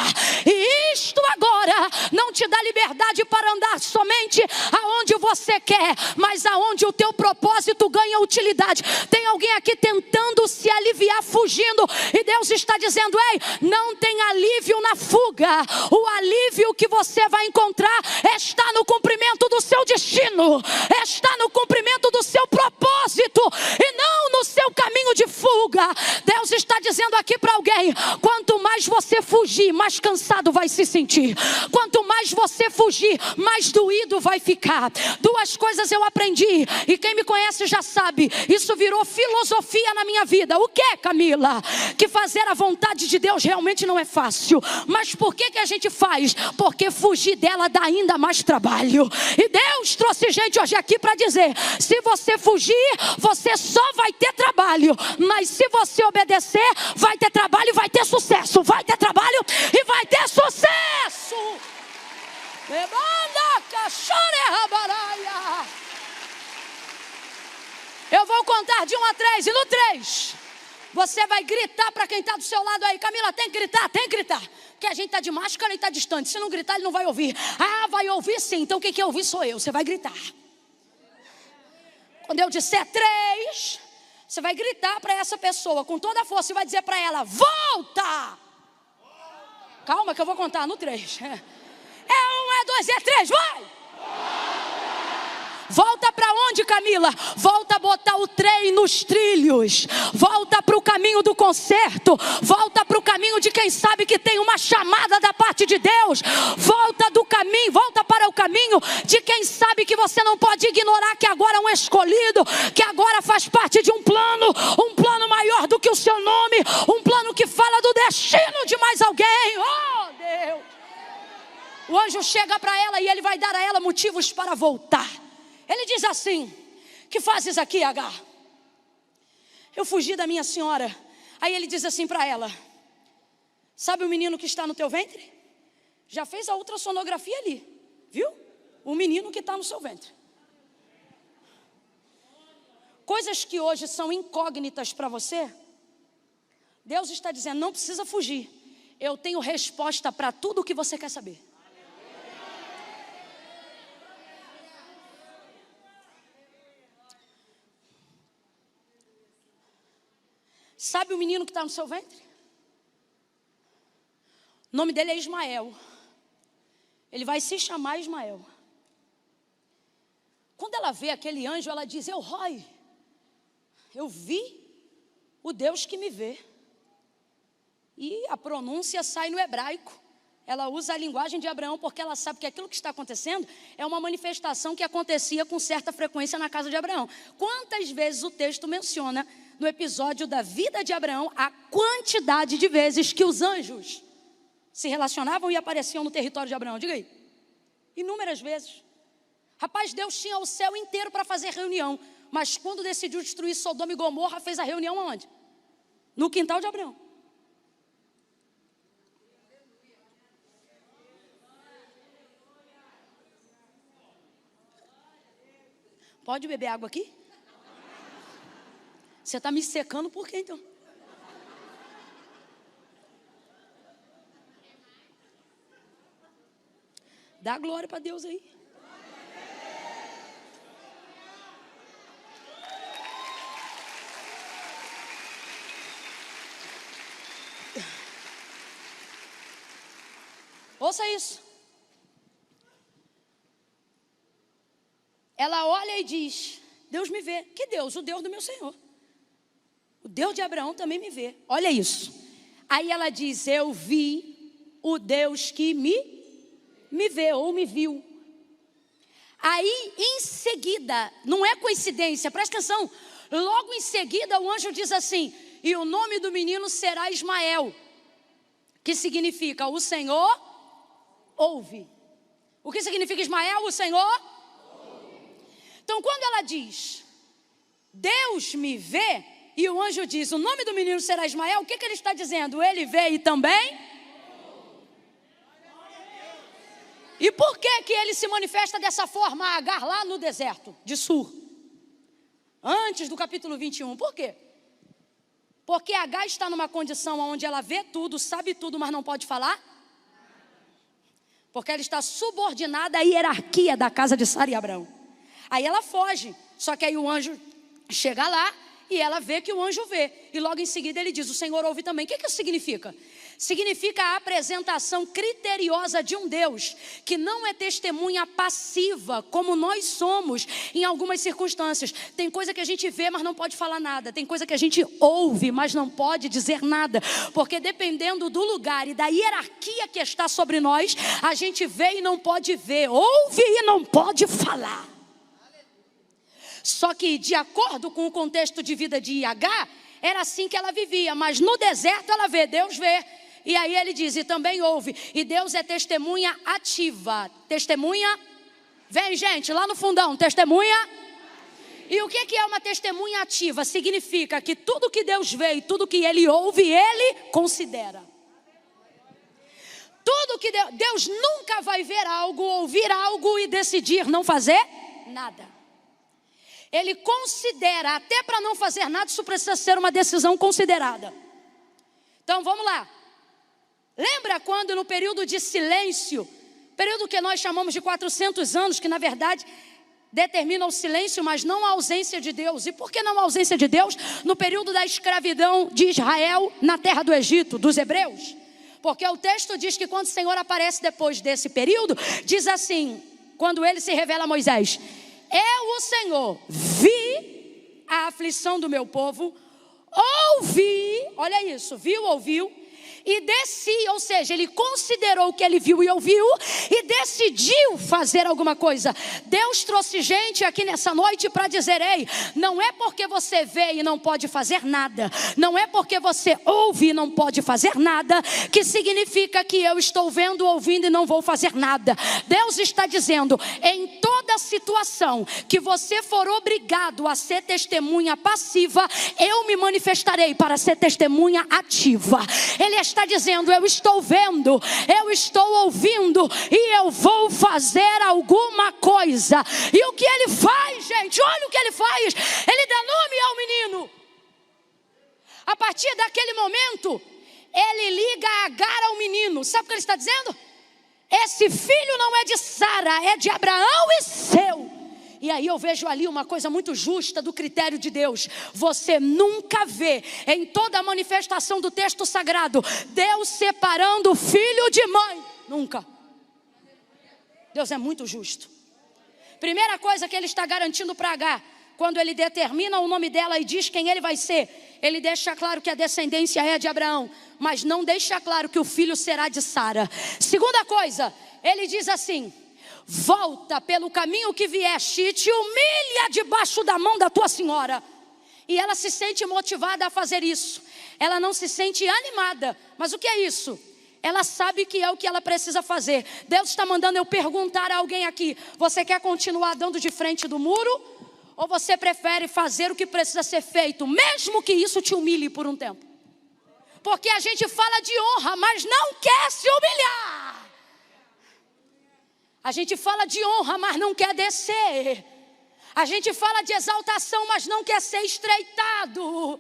E isto agora não te dá liberdade para andar somente aonde você quer, mas aonde o teu propósito ganha utilidade. Tem alguém aqui tentando se aliviar, fugindo, e Deus está dizendo: ei, não tem alívio na fuga. O alívio que você vai encontrar está no cumprimento do seu destino, está no cumprimento do seu propósito, e não no seu caminho de fuga. Deus está dizendo aqui para alguém: quanto mais mais você fugir, mais cansado vai se sentir. Quanto mais você fugir, mais doído vai ficar. Duas coisas eu aprendi, e quem me conhece já sabe, isso virou filosofia na minha vida. O que, Camila? Que fazer a vontade de Deus realmente não é fácil. Mas por que a gente faz? Porque fugir dela dá ainda mais trabalho. E Deus trouxe gente hoje aqui para dizer: se você fugir, você só vai ter trabalho. Mas se você obedecer, vai ter trabalho e vai ter sucesso. Vai ter trabalho e vai ter sucesso. Eu vou contar de 1 a 3, e no 3 você vai gritar para quem está do seu lado aí: Camila, tem que gritar, tem que gritar. Porque a gente está de máscara e está distante. Se não gritar, ele não vai ouvir. Ah, vai ouvir sim. Então quem quer ouvir sou eu. Você vai gritar. Quando eu disser 3, você vai gritar para essa pessoa com toda a força e vai dizer para ela: volta! Calma que eu vou contar no 3. É 1, é 2, é 3, vai! Volta para onde, Camila? Volta a botar o trem nos trilhos. Volta para o caminho do conserto. Volta para o caminho de quem sabe que tem uma chamada da parte de Deus. Volta do caminho, volta para o caminho de quem sabe que você não pode ignorar que agora é um escolhido, que agora faz parte de um plano maior do que o seu nome, um plano que fala do destino de mais alguém. Oh, Deus! O anjo chega para ela e ele vai dar a ela motivos para voltar. Ele diz assim: que fazes aqui, Agar? Eu fugi da minha senhora. Aí ele diz assim para ela: sabe o menino que está no teu ventre? Já fez a ultrassonografia ali, viu? O menino que está no seu ventre. Coisas que hoje são incógnitas para você, Deus está dizendo: não precisa fugir. Eu tenho resposta para tudo o que você quer saber. Sabe o menino que está no seu ventre? O nome dele é Ismael. Ele vai se chamar Ismael. Quando ela vê aquele anjo, ela diz: eu vi o Deus que me vê. E a pronúncia sai no hebraico. Ela usa a linguagem de Abraão porque ela sabe que aquilo que está acontecendo é uma manifestação que acontecia com certa frequência na casa de Abraão. Quantas vezes o texto menciona no episódio da vida de Abraão a quantidade de vezes que os anjos se relacionavam e apareciam no território de Abraão? Diga aí. Inúmeras vezes. Rapaz, Deus tinha o céu inteiro para fazer reunião, mas quando decidiu destruir Sodoma e Gomorra, fez a reunião aonde? No quintal de Abraão. Pode beber água aqui? Você está me secando por quê, então? Dá glória para Deus aí. Ouça isso. Ela olha e diz: Deus me vê. Que Deus? O Deus do meu Senhor. O Deus de Abraão também me vê. Olha isso. Aí ela diz: eu vi o Deus que me vê ou me viu. Aí em seguida, não é coincidência, presta atenção. Logo em seguida o anjo diz assim: e o nome do menino será Ismael, que significa o Senhor ouve. O que significa Ismael? O Senhor ouve. Então quando ela diz Deus me vê, e o anjo diz o nome do menino será Ismael, o que ele está dizendo? Ele vê e também? E por que ele se manifesta dessa forma a Agar lá no deserto de Sur? Antes do capítulo 21, por quê? Porque Agar está numa condição onde ela vê tudo, sabe tudo, mas não pode falar. Porque ela está subordinada à hierarquia da casa de Sara e Abraão. Aí ela foge, só que aí o anjo chega lá e ela vê que o anjo vê. E logo em seguida ele diz: o Senhor ouve também. O que isso significa? significa a apresentação criteriosa de um Deus que não é testemunha passiva, como nós somos em algumas circunstâncias. Tem coisa que a gente vê, mas não pode falar nada. Tem coisa que a gente ouve, mas não pode dizer nada. Porque dependendo do lugar e da hierarquia que está sobre nós, a gente vê e não pode ver, ouve e não pode falar. Só que de acordo com o contexto de vida de Agar, era assim que ela vivia. Mas no deserto ela vê, Deus vê. E aí ele diz, e também ouve. E Deus é testemunha ativa. Testemunha, vem gente, lá no fundão, testemunha. E o que é uma testemunha ativa? Significa que tudo que Deus vê e tudo que Ele ouve, Ele considera. Tudo que Deus nunca vai ver algo, ouvir algo e decidir não fazer nada. Ele considera, até para não fazer nada, isso precisa ser uma decisão considerada. Então vamos lá. Lembra quando no período de silêncio, período que nós chamamos de 400 anos, que na verdade determina o silêncio, mas não a ausência de Deus. E por que não a ausência de Deus? No período da escravidão de Israel na terra do Egito, dos hebreus. Porque o texto diz que quando o Senhor aparece depois desse período, diz assim, quando ele se revela a Moisés: eu, o Senhor, vi a aflição do meu povo, ouvi, olha isso, viu, ouviu, e desci, ou seja, ele considerou o que ele viu e ouviu e decidiu fazer alguma coisa. Deus trouxe gente aqui nessa noite para dizer: ei, não é porque você vê e não pode fazer nada, não é porque você ouve e não pode fazer nada, que significa que eu estou vendo, ouvindo e não vou fazer nada. Deus está dizendo, em toda situação que você for obrigado a ser testemunha passiva, eu me manifestarei para ser testemunha ativa. Ele está dizendo, eu estou vendo, eu estou ouvindo e eu vou fazer alguma coisa. E o que ele faz, gente? Olha o que ele faz. Ele dá nome ao menino. A partir daquele momento, ele liga Agar ao menino. Sabe o que ele está dizendo? Esse filho não é de Sara, é de Abraão e seu. E aí eu vejo ali uma coisa muito justa do critério de Deus. Você nunca vê em toda a manifestação do texto sagrado Deus separando filho de mãe. Nunca. Deus é muito justo. Primeira coisa que ele está garantindo para Agar, quando ele determina o nome dela e diz quem ele vai ser, ele deixa claro que a descendência é de Abraão, mas não deixa claro que o filho será de Sara. Segunda coisa, ele diz assim: volta pelo caminho que vieste e te humilha debaixo da mão da tua senhora. E ela se sente motivada a fazer isso. Ela não se sente animada. Mas o que é isso? Ela sabe que é o que ela precisa fazer. Deus está mandando eu perguntar a alguém aqui: você quer continuar dando de frente do muro? Ou você prefere fazer o que precisa ser feito, mesmo que isso te humilhe por um tempo? Porque a gente fala de honra, mas não quer se humilhar. A gente fala de honra, mas não quer descer. A gente fala de exaltação, mas não quer ser estreitado.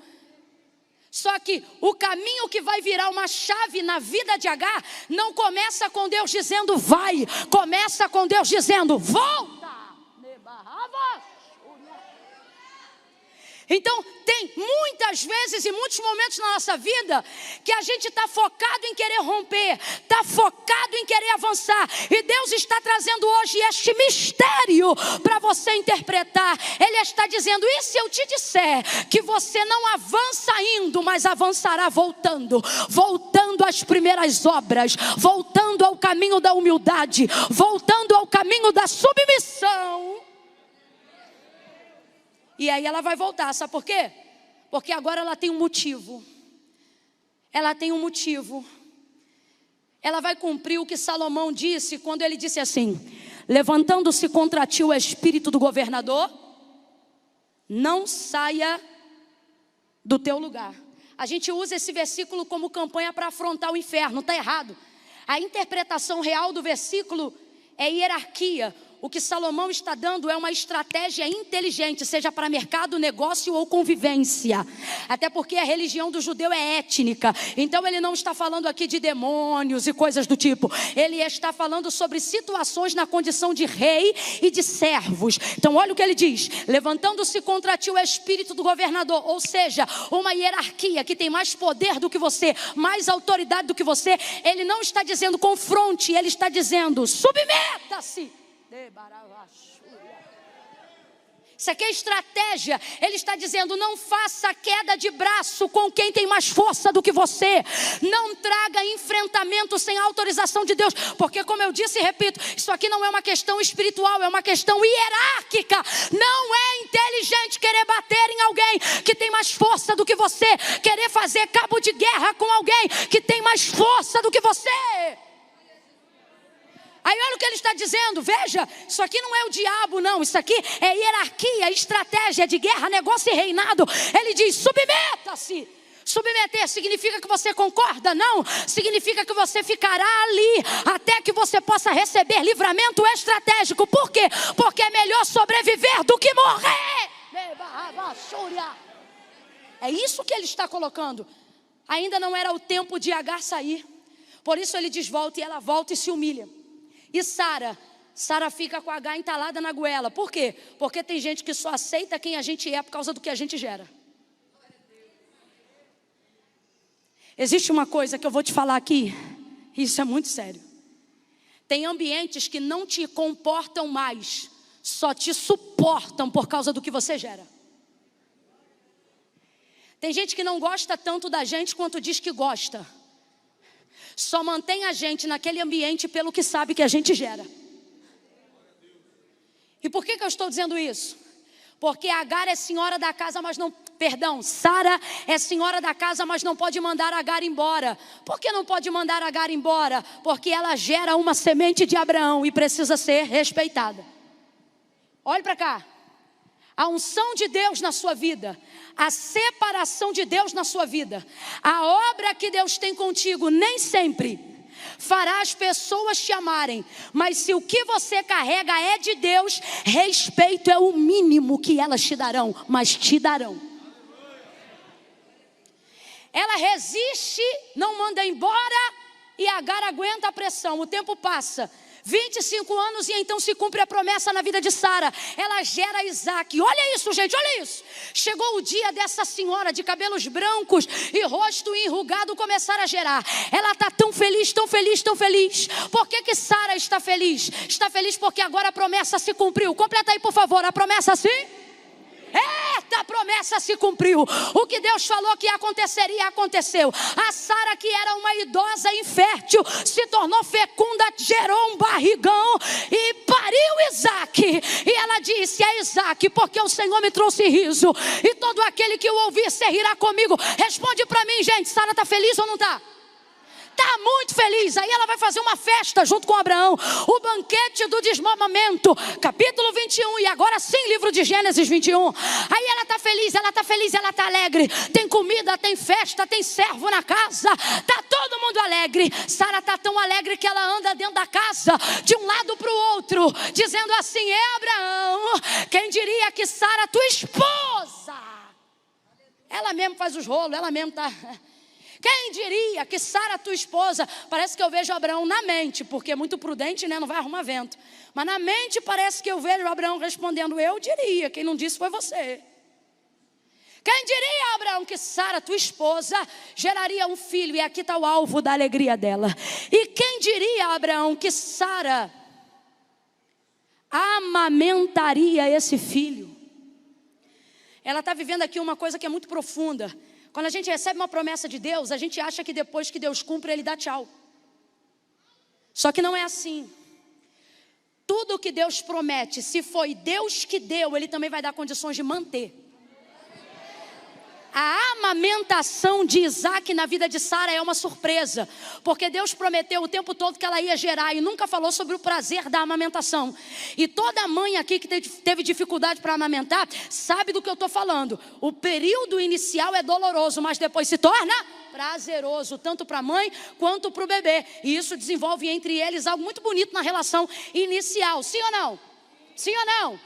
Só que o caminho que vai virar uma chave na vida de Agar não começa com Deus dizendo vai, começa com Deus dizendo volta. Então tem muitas vezes e muitos momentos na nossa vida que a gente está focado em querer romper, está focado em querer avançar, e Deus está trazendo hoje este mistério para você interpretar. Ele está dizendo: e se eu te disser que você não avança indo, mas avançará voltando, voltando às primeiras obras, voltando ao caminho da humildade, voltando ao caminho da submissão. E aí ela vai voltar, sabe por quê? Porque agora ela tem um motivo. Ela tem um motivo. Ela vai cumprir o que Salomão disse quando ele disse assim: levantando-se contra ti o espírito do governador, não saia do teu lugar. A gente usa esse versículo como campanha para afrontar o inferno, está errado. A interpretação real do versículo é hierarquia. o que Salomão está dando é uma estratégia inteligente, seja para mercado, negócio ou convivência. Até porque a religião do judeu é étnica. Então ele não está falando aqui de demônios e coisas do tipo. Ele está falando sobre situações na condição de rei e de servos. Então olha o que ele diz: levantando-se contra ti o espírito do governador, ou seja, uma hierarquia que tem mais poder do que você, mais autoridade do que você. Ele não está dizendo confronte, ele está dizendo submeta-se. Isso aqui é estratégia. Ele está dizendo: não faça queda de braço com quem tem mais força do que você. Não traga enfrentamento sem autorização de Deus. Porque, como eu disse e repito, isso aqui não é uma questão espiritual, é uma questão hierárquica. Não é inteligente querer bater em alguém que tem mais força do que você, querer fazer cabo de guerra com alguém que tem mais força do que você. Aí olha o que ele está dizendo, veja, isso aqui não é o diabo não, isso aqui é hierarquia, estratégia de guerra, negócio e reinado. Ele diz: submeta-se. Submeter significa que você concorda? Não, significa que você ficará ali até que você possa receber livramento estratégico. Por quê? Porque é melhor sobreviver do que morrer. É isso que ele está colocando. Ainda não era o tempo de Agar sair, por isso ele diz volta, e ela volta e se humilha. E Sara fica com Agar entalada na goela. Por quê? Porque tem gente que só aceita quem a gente é por causa do que a gente gera. Existe uma coisa que eu vou te falar aqui, e isso é muito sério. Tem ambientes que não te comportam mais, só te suportam por causa do que você gera. Tem gente que não gosta tanto da gente quanto diz que gosta. Só mantém a gente naquele ambiente pelo que sabe que a gente gera. E por que eu estou dizendo isso? Porque Agar é senhora da casa, mas não... Sara é senhora da casa, mas não pode mandar Agar embora. Por que não pode mandar Agar embora? Porque ela gera uma semente de Abraão e precisa ser respeitada. Olhe para cá. A unção de Deus na sua vida, a separação de Deus na sua vida, a obra que Deus tem contigo, nem sempre fará as pessoas te amarem. Mas se o que você carrega é de Deus, respeito é o mínimo que elas te darão, mas te darão. Ela resiste, não manda embora, e Agar aguenta a pressão. O tempo passa, 25 anos, e então se cumpre a promessa na vida de Sara. Ela gera Isaac. Olha isso, gente, olha isso. Chegou o dia dessa senhora de cabelos brancos e rosto enrugado começar a gerar. Ela está tão feliz, tão feliz, tão feliz. Por que Sara está feliz? Está feliz porque agora a promessa se cumpriu. Completa aí, por favor, a promessa Eita, a promessa se cumpriu. O que Deus falou que aconteceria, aconteceu. A Sara, que era uma idosa infértil, se tornou fecunda, gerou um barrigão e pariu Isaac. E ela disse: é Isaac, porque o Senhor me trouxe riso, e todo aquele que o ouvir se rirá comigo. Responde para mim, gente, Sara está feliz ou não está? Está muito feliz. Aí ela vai fazer uma festa junto com Abraão, o banquete do desmamamento, capítulo 21, e agora sim, livro de Gênesis 21. Aí ela está feliz, ela está feliz, ela está alegre. Tem comida, tem festa, tem servo na casa, está todo mundo alegre. Sara está tão alegre que ela anda dentro da casa, de um lado para o outro, dizendo assim: Abraão, quem diria que Sara, tua esposa, ela mesmo faz os rolos, ela mesmo está... Quem diria que Sara, tua esposa... Parece que eu vejo Abraão na mente, porque é muito prudente, né? Não vai arrumar vento. Mas na mente parece que eu vejo Abraão respondendo: eu diria, quem não disse foi você. Quem diria, Abraão, que Sara, tua esposa, geraria um filho? E aqui está o alvo da alegria dela. E quem diria, Abraão, que Sara amamentaria esse filho? Ela está vivendo aqui uma coisa que é muito profunda. Quando a gente recebe uma promessa de Deus, a gente acha que depois que Deus cumpre, Ele dá tchau. Só que não é assim. Tudo que Deus promete, se foi Deus que deu, Ele também vai dar condições de manter. A amamentação de Isaac na vida de Sara é uma surpresa, porque Deus prometeu o tempo todo que ela ia gerar e nunca falou sobre o prazer da amamentação. E toda mãe aqui que teve dificuldade para amamentar sabe do que eu estou falando. O período inicial é doloroso, mas depois se torna prazeroso, tanto para a mãe quanto para o bebê. E isso desenvolve entre eles algo muito bonito na relação inicial. Sim ou não? Sim ou não?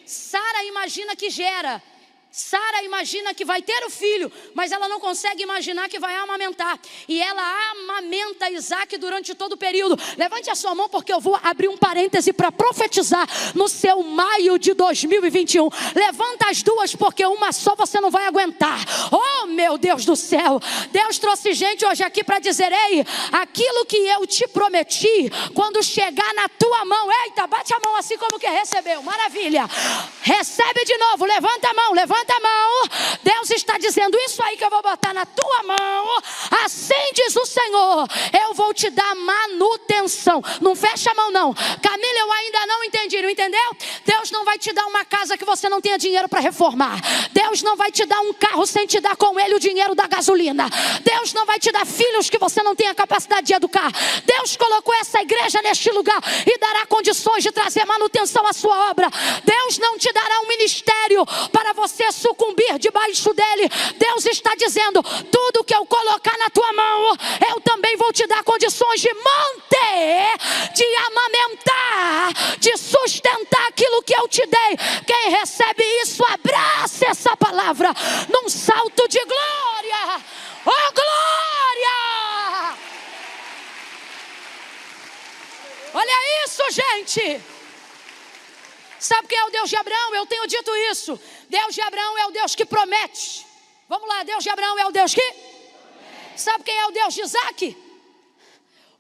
Sara imagina que gera. Sara imagina que vai ter o filho, mas ela não consegue imaginar que vai amamentar. E ela amamenta Isaac durante todo o período. Levante a sua mão, porque eu vou abrir um parêntese para profetizar no seu maio de 2021. Levanta as duas, porque uma só você não vai aguentar. Oh, meu Deus do céu. Deus trouxe gente hoje aqui para dizer: ei, aquilo que eu te prometi, quando chegar na tua mão, eita, bate a mão assim como que recebeu. Maravilha. Recebe de novo, levanta a mão, levanta a mão. Deus está dizendo: isso aí que eu vou botar na tua mão, assim diz o Senhor, eu vou te dar manutenção. Não fecha a mão não. Camila, eu ainda não entendi, não entendeu? Deus não vai te dar uma casa que você não tenha dinheiro para reformar. Deus não vai te dar um carro sem te dar com ele o dinheiro da gasolina. Deus não vai te dar filhos que você não tenha capacidade de educar. Deus colocou essa igreja neste lugar e dará condições de trazer manutenção à sua obra. Deus não te dará um ministério para você sucumbir debaixo dele. Deus está dizendo: tudo que eu colocar na tua mão, eu também vou te dar condições de manter, de amamentar, de sustentar aquilo que eu te dei. Quem recebe isso, abrace essa palavra num salto de glória. Oh, glória! Olha isso, gente. Sabe quem é o Deus de Abraão? Eu tenho dito isso. Deus de Abraão é o Deus que promete. Vamos lá, Deus de Abraão é o Deus que promete. Sabe quem é o Deus de Isaac?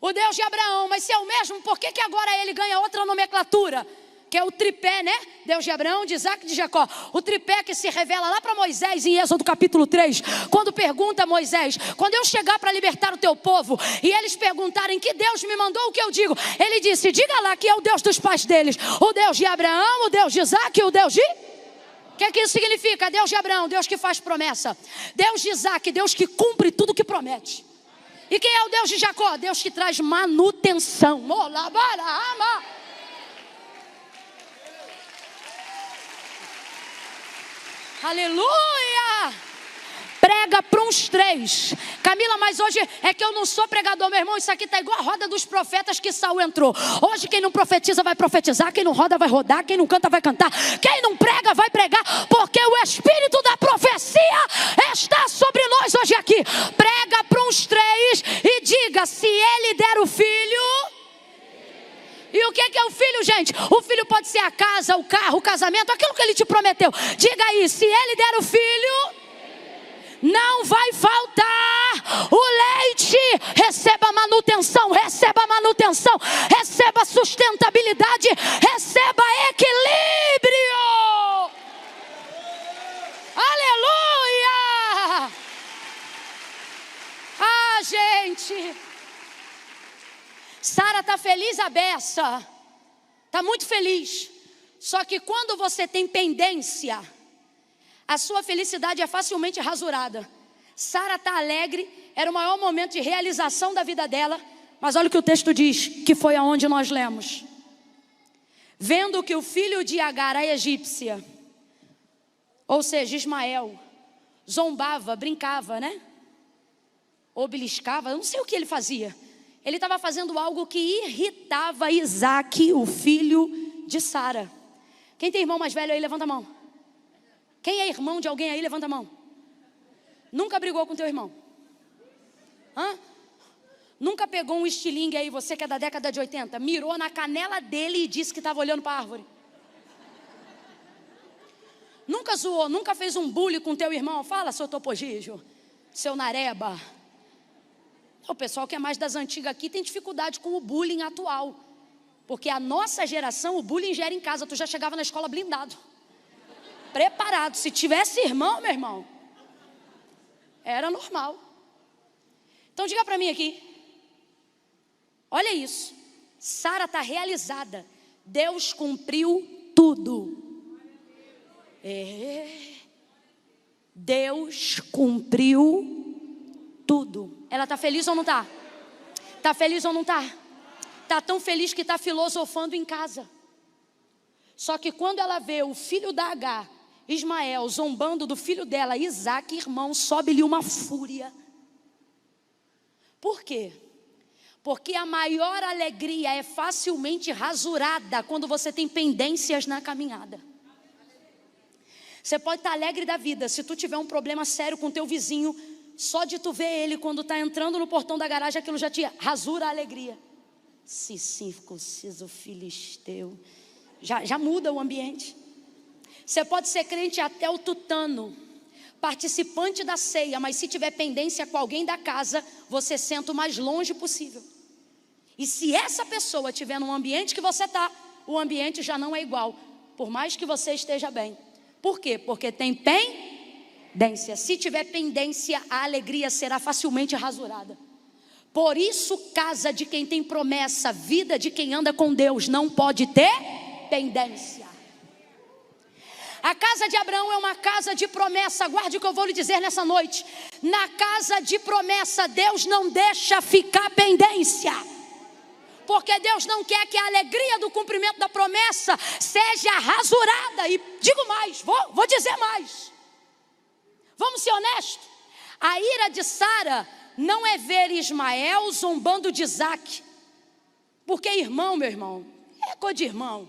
O Deus de Abraão. Mas se é o mesmo, por que agora ele ganha outra nomenclatura? Que é o tripé, né? Deus de Abraão, de Isaac e de Jacó. O tripé que se revela lá para Moisés em Êxodo capítulo 3. Quando pergunta a Moisés: quando eu chegar para libertar o teu povo e eles perguntarem que Deus me mandou, o que eu digo? Ele disse: diga lá que é o Deus dos pais deles. O Deus de Abraão, o Deus de Isaac e o Deus de... O que isso significa? Deus de Abraão, Deus que faz promessa. Deus de Isaac, Deus que cumpre tudo que promete. E quem é o Deus de Jacó? Deus que traz manutenção. Aleluia! Prega para uns 3. Camila, mas hoje é que eu não sou pregador, meu irmão. Isso aqui está igual a roda dos profetas que Saul entrou. Hoje quem não profetiza vai profetizar, quem não roda vai rodar, quem não canta vai cantar, quem não prega vai pregar, porque o espírito da profecia está sobre nós hoje aqui. Prega para uns 3 e diga: se ele der o filho... E o que é o filho, gente? O filho pode ser a casa, o carro, o casamento, aquilo que ele te prometeu. Diga aí: se ele der o filho, não vai faltar o leite. Receba manutenção, receba manutenção, receba sustentabilidade, receba equilíbrio. Aleluia! Ah, gente, Sara está feliz a beça, está muito feliz. Só que quando você tem pendência, a sua felicidade é facilmente rasurada. Sara está alegre, era o maior momento de realização da vida dela. Mas olha o que o texto diz, que foi aonde nós lemos. Vendo que o filho de Agar, a egípcia, ou seja, Ismael, zombava, brincava, né? Ou beliscava, eu não sei o que ele fazia. Ele estava fazendo algo que irritava Isaac, o filho de Sara. Quem tem irmão mais velho aí, levanta a mão. Quem é irmão de alguém aí, levanta a mão. Nunca brigou com teu irmão? Hã? Nunca pegou um estilingue aí, você que é da década de 80, mirou na canela dele e disse que estava olhando para a árvore? Nunca zoou, nunca fez um bullying com teu irmão? Fala, seu topogígio, seu nareba. O pessoal que é mais das antigas aqui tem dificuldade com o bullying atual. Porque a nossa geração, o bullying já era em casa. Tu já chegava na escola blindado, preparado. Se tivesse irmão, meu irmão, era normal. Então diga para mim aqui. Olha isso. Sara está realizada. Deus cumpriu tudo. Deus cumpriu tudo. Ela está feliz ou não está? Está feliz ou não está? Está tão feliz que está filosofando em casa. Só que quando ela vê o filho da Agar, Ismael, zombando do filho dela, Isaac, irmão, sobe-lhe uma fúria. Por quê? Porque a maior alegria é facilmente rasurada quando você tem pendências na caminhada. Você pode estar alegre da vida, se tu tiver um problema sério com teu vizinho, só de tu ver ele quando está entrando no portão da garagem, aquilo já te rasura a alegria. Se circunciso filisteu, já muda o ambiente. Você pode ser crente até o tutano, participante da ceia, mas se tiver pendência com alguém da casa, você senta o mais longe possível. E se essa pessoa estiver no ambiente que você está, o ambiente já não é igual, por mais que você esteja bem. Por quê? Porque tem pendência. Se tiver pendência, a alegria será facilmente rasurada. Por isso, casa de quem tem promessa, vida de quem anda com Deus, não pode ter pendência. A casa de Abraão é uma casa de promessa. Guarde o que eu vou lhe dizer nessa noite. Na casa de promessa, Deus não deixa ficar pendência. Porque Deus não quer que a alegria do cumprimento da promessa seja rasurada. E digo mais, vou dizer mais. Vamos ser honestos. A ira de Sara não é ver Ismael zombando de Isaac. Porque irmão, meu irmão, é coisa de irmão.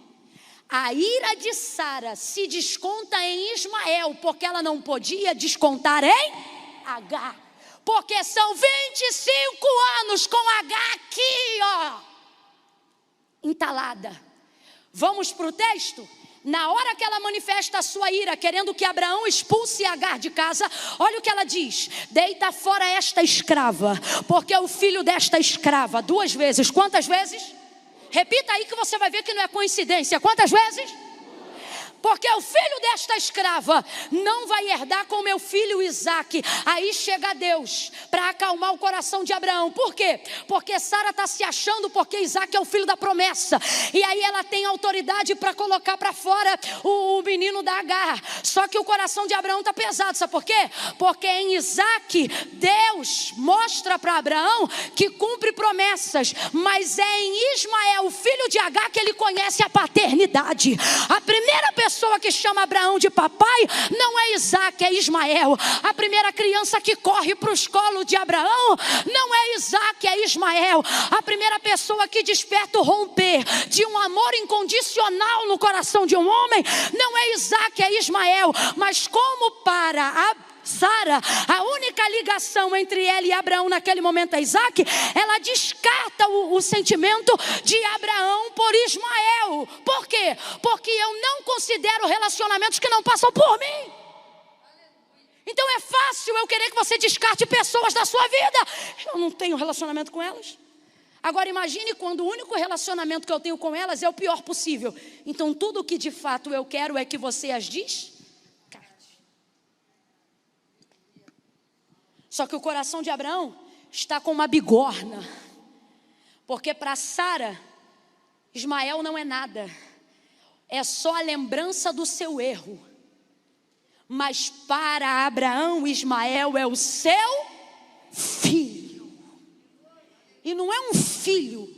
A ira de Sara se desconta em Ismael, porque ela não podia descontar em Agar. Porque são 25 anos com Agar aqui, ó, entalada. Vamos para o texto? Na hora que ela manifesta a sua ira, querendo que Abraão expulse Agar de casa, olha o que ela diz: deita fora esta escrava, porque o filho desta escrava, 2 vezes, quantas vezes? Repita aí que você vai ver que não é coincidência. Quantas vezes? Porque o filho desta escrava não vai herdar com meu filho Isaac. Aí chega Deus para acalmar o coração de Abraão. Por quê? Porque Sara está se achando porque Isaac é o filho da promessa. E aí ela tem autoridade para colocar para fora o menino da Agar. Só que o coração de Abraão está pesado. Sabe por quê? Porque em Isaac Deus mostra para Abraão que cumpre promessas. Mas é em Ismael, o filho de Agar, que ele conhece a paternidade. A primeira pessoa que chama Abraão de papai não é Isaac, é Ismael. A primeira criança que corre para os colos de Abraão não é Isaac, é Ismael. A primeira pessoa que desperta o romper de um amor incondicional no coração de um homem não é Isaac, é Ismael. Mas como para Sara, a única ligação entre ela e Abraão naquele momento é Isaac, ela descarta o sentimento de Abraão por Ismael. Por quê? Porque eu não considero relacionamentos que não passam por mim. Então é fácil eu querer que você descarte pessoas da sua vida. Eu não tenho relacionamento com elas. Agora imagine quando o único relacionamento que eu tenho com elas é o pior possível. Então tudo o que de fato eu quero é que você as descarte. Só que o coração de Abraão está com uma bigorna. Porque para Sara, Ismael não é nada. É só a lembrança do seu erro. Mas para Abraão, Ismael é o seu filho. E não é um filho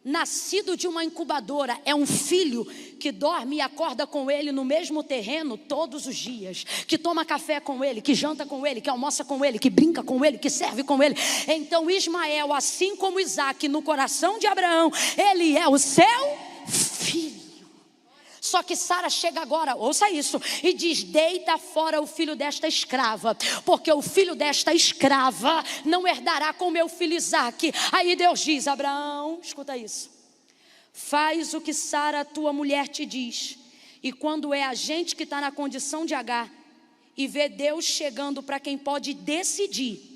nascido de uma incubadora, é um filho que dorme e acorda com ele no mesmo terreno todos os dias, que toma café com ele, que janta com ele, que almoça com ele, que brinca com ele, que serve com ele. Então Ismael, assim como Isaac, no coração de Abraão, ele é o seu filho. Só que Sara chega agora, ouça isso, e diz: deita fora o filho desta escrava, porque o filho desta escrava não herdará com meu filho Isaac. Aí Deus diz: Abraão, escuta isso, faz o que Sara, tua mulher, te diz. E quando é a gente que está na condição de Agar e vê Deus chegando para quem pode decidir,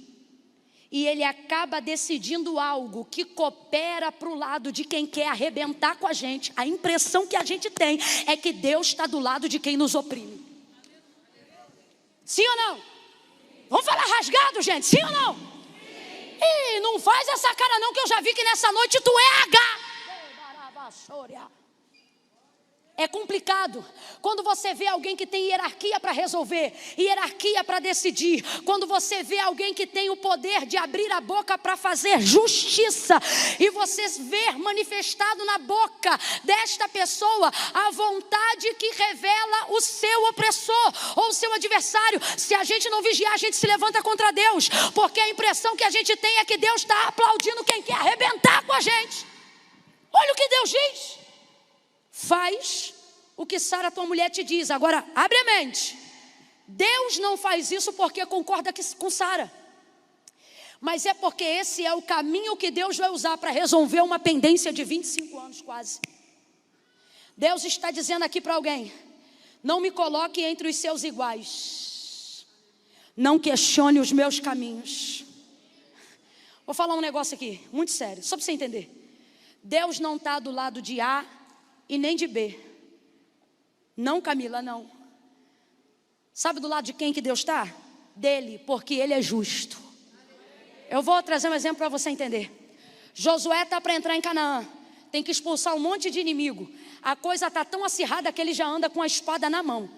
e ele acaba decidindo algo que coopera para o lado de quem quer arrebentar com a gente, a impressão que a gente tem é que Deus está do lado de quem nos oprime. Sim ou não? Vamos falar rasgado, gente, sim ou não? Ih, não faz essa cara não, que eu já vi que nessa noite tu é Agar. É complicado quando você vê alguém que tem hierarquia para resolver, hierarquia para decidir. Quando você vê alguém que tem o poder de abrir a boca para fazer justiça, e você vê manifestado na boca desta pessoa a vontade que revela o seu opressor ou o seu adversário. Se a gente não vigiar, a gente se levanta contra Deus, porque a impressão que a gente tem é que Deus está aplaudindo quem quer arrebentar com a gente. Olha o que Deus diz: faz o que Sara, tua mulher, te diz. Agora, abre a mente. Deus não faz isso porque concorda com Sara, mas é porque esse é o caminho que Deus vai usar para resolver uma pendência de 25 anos quase. Deus está dizendo aqui para alguém: não me coloque entre os seus iguais, não questione os meus caminhos. Vou falar um negócio aqui, muito sério, só para você entender. Deus não está do lado de A e nem de B. Não, Camila, não. Sabe do lado de quem que Deus está? Dele, porque Ele é justo. Eu vou trazer um exemplo para você entender. Josué está para entrar em Canaã, tem que expulsar um monte de inimigo. A coisa está tão acirrada que ele já anda com a espada na mão.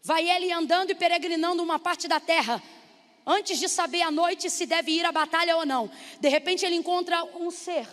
Vai ele andando e peregrinando uma parte da terra, antes de saber à noite se deve ir à batalha ou não. De repente ele encontra um ser,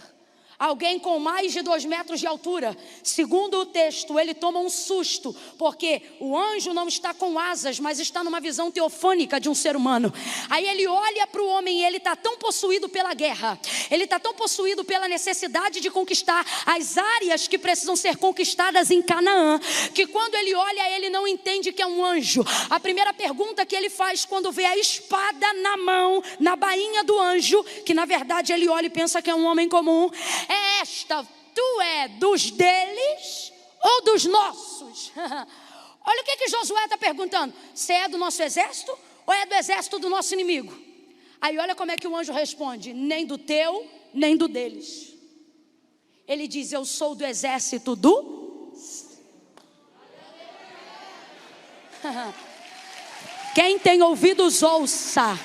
alguém com mais de 2 metros de altura. Segundo o texto, ele toma um susto, porque o anjo não está com asas, mas está numa visão teofânica de um ser humano. Aí ele olha para o homem e ele está tão possuído pela guerra, ele está tão possuído pela necessidade de conquistar as áreas que precisam ser conquistadas em Canaã, que quando ele olha, ele não entende que é um anjo. A primeira pergunta que ele faz quando vê a espada na mão, na bainha do anjo, que na verdade ele olha e pensa que é um homem comum, é esta: tu é dos deles ou dos nossos? Olha o que Josué está perguntando: você é do nosso exército ou é do exército do nosso inimigo? Aí olha como é que o anjo responde: nem do teu, nem do deles. Ele diz: eu sou do exército do... Quem tem ouvidos ouça.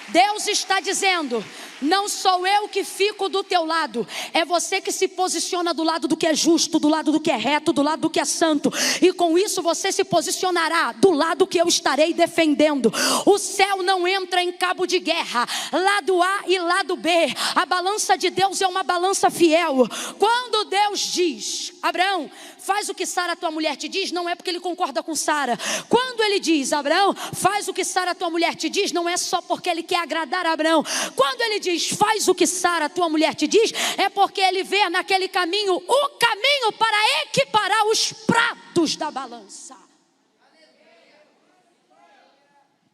Deus está dizendo: não sou eu que fico do teu lado, é você que se posiciona do lado do que é justo, do lado do que é reto, do lado do que é santo. E com isso você se posicionará do lado que eu estarei defendendo. O céu não entra em cabo de guerra, lado A e lado B. A balança de Deus é uma balança fiel. Quando Deus diz: Abraão, faz o que Sara, tua mulher, te diz, não é porque ele concorda com Sara. Quando ele diz: Abraão, faz o que Sara, tua mulher, te diz, não é só porque ele quer agradar a Abraão. Quando ele diz: faz o que Sara, tua mulher, te diz, é porque ele vê naquele caminho o caminho para equiparar os pratos da balança.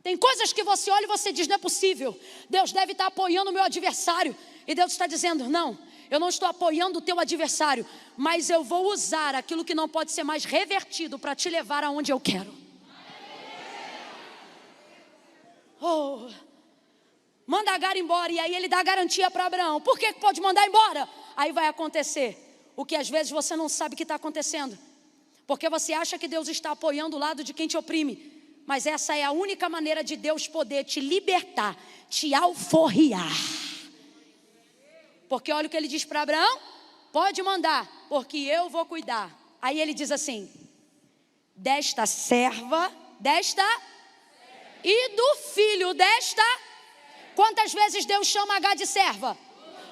Tem coisas que você olha e você diz: não é possível, Deus deve estar apoiando o meu adversário. E Deus está dizendo: não, eu não estou apoiando o teu adversário, mas eu vou usar aquilo que não pode ser mais revertido para te levar aonde eu quero. Oh, manda Agar embora. E aí ele dá garantia para Abraão. Por que pode mandar embora? Aí vai acontecer o que às vezes você não sabe que está acontecendo, porque você acha que Deus está apoiando o lado de quem te oprime. Mas essa é a única maneira de Deus poder te libertar, te alforriar. Porque olha o que ele diz para Abraão: pode mandar, porque eu vou cuidar. Aí ele diz assim: desta serva, e do filho desta. Quantas vezes Deus chama Agar de serva?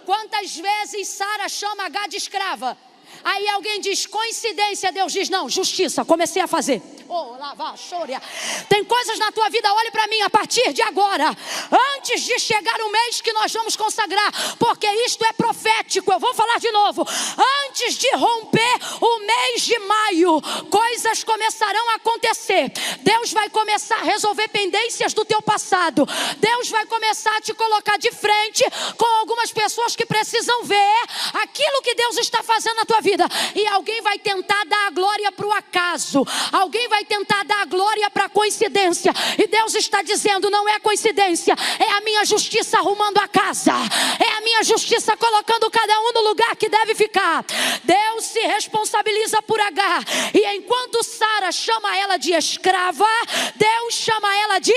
Quantas vezes Sara chama Agar de escrava? Aí alguém diz: coincidência. Deus diz: não, justiça, comecei a fazer. Oh, lava, chore. Tem coisas na tua vida, olhe para mim, a partir de agora, antes de chegar o mês que nós vamos consagrar, porque isto é profético, eu vou falar de novo. Antes de romper o mês de maio, coisas começarão a acontecer. Deus vai começar a resolver pendências do teu passado. Deus vai começar a te colocar de frente com algumas pessoas que precisam ver aquilo que Deus está fazendo na tua vida. E alguém vai tentar dar a glória para o acaso, alguém vai tentar dar a glória para a coincidência. E Deus está dizendo: não é coincidência, é a minha justiça arrumando a casa, é a minha justiça colocando cada um no lugar que deve ficar. Deus se responsabiliza por Agar, e enquanto Sara chama ela de escrava, Deus chama ela de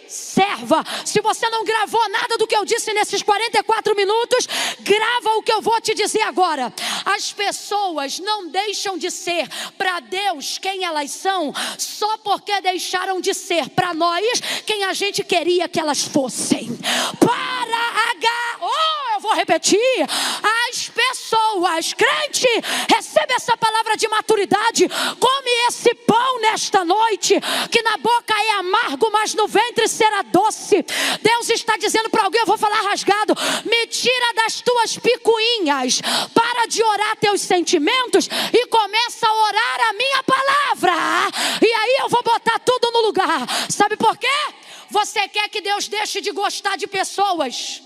serva. Se você não gravou nada do que eu disse nesses 44 minutos, grava o que eu vou te dizer agora. As pessoas não deixam de ser para Deus quem elas são, só porque deixaram de ser para nós quem a gente queria que elas fossem. Eu vou repetir. As pessoas, crente, recebe essa palavra de maturidade. Come esse pão nesta noite, que na boca é amargo, mas no ventre será doce. Deus está dizendo para alguém, eu vou falar rasgado: me tira das tuas picuinhas, para de orar teus sentimentos e começa a orar a minha palavra. E aí eu vou botar tudo no lugar. Sabe por quê? Você quer que Deus deixe de gostar de pessoas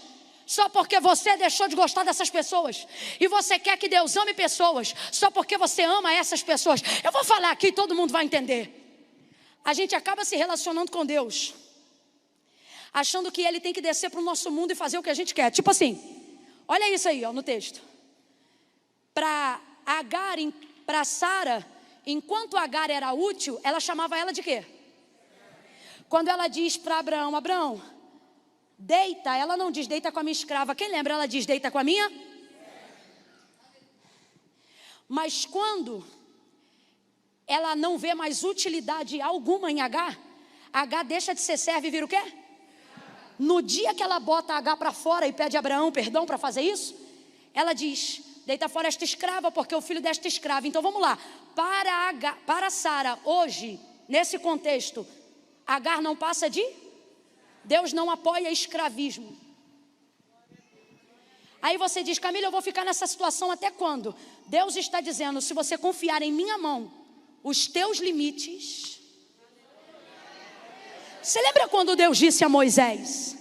só porque você deixou de gostar dessas pessoas. E você quer que Deus ame pessoas só porque você ama essas pessoas. Eu vou falar aqui e todo mundo vai entender. A gente acaba se relacionando com Deus achando que Ele tem que descer para o nosso mundo e fazer o que a gente quer. Tipo assim, olha isso aí, ó, no texto. Para Agar, para Sara, enquanto Agar era útil, ela chamava ela de quê? Quando ela diz para Abraão, Abraão, deita, ela não diz deita com a minha escrava. Quem lembra? Ela diz deita com a minha. Mas quando ela não vê mais utilidade alguma em Agar, Agar deixa de ser serva e vira o quê? No dia que ela bota Agar para fora e pede a Abraão perdão para fazer isso, ela diz, deita fora esta escrava, porque é o filho desta escrava. Então vamos lá, para Sara, hoje, nesse contexto, Agar não passa de... Deus não apoia escravismo. Aí você diz, Camila, eu vou ficar nessa situação até quando? Deus está dizendo, se você confiar em minha mão, os teus limites... Você lembra quando Deus disse a Moisés,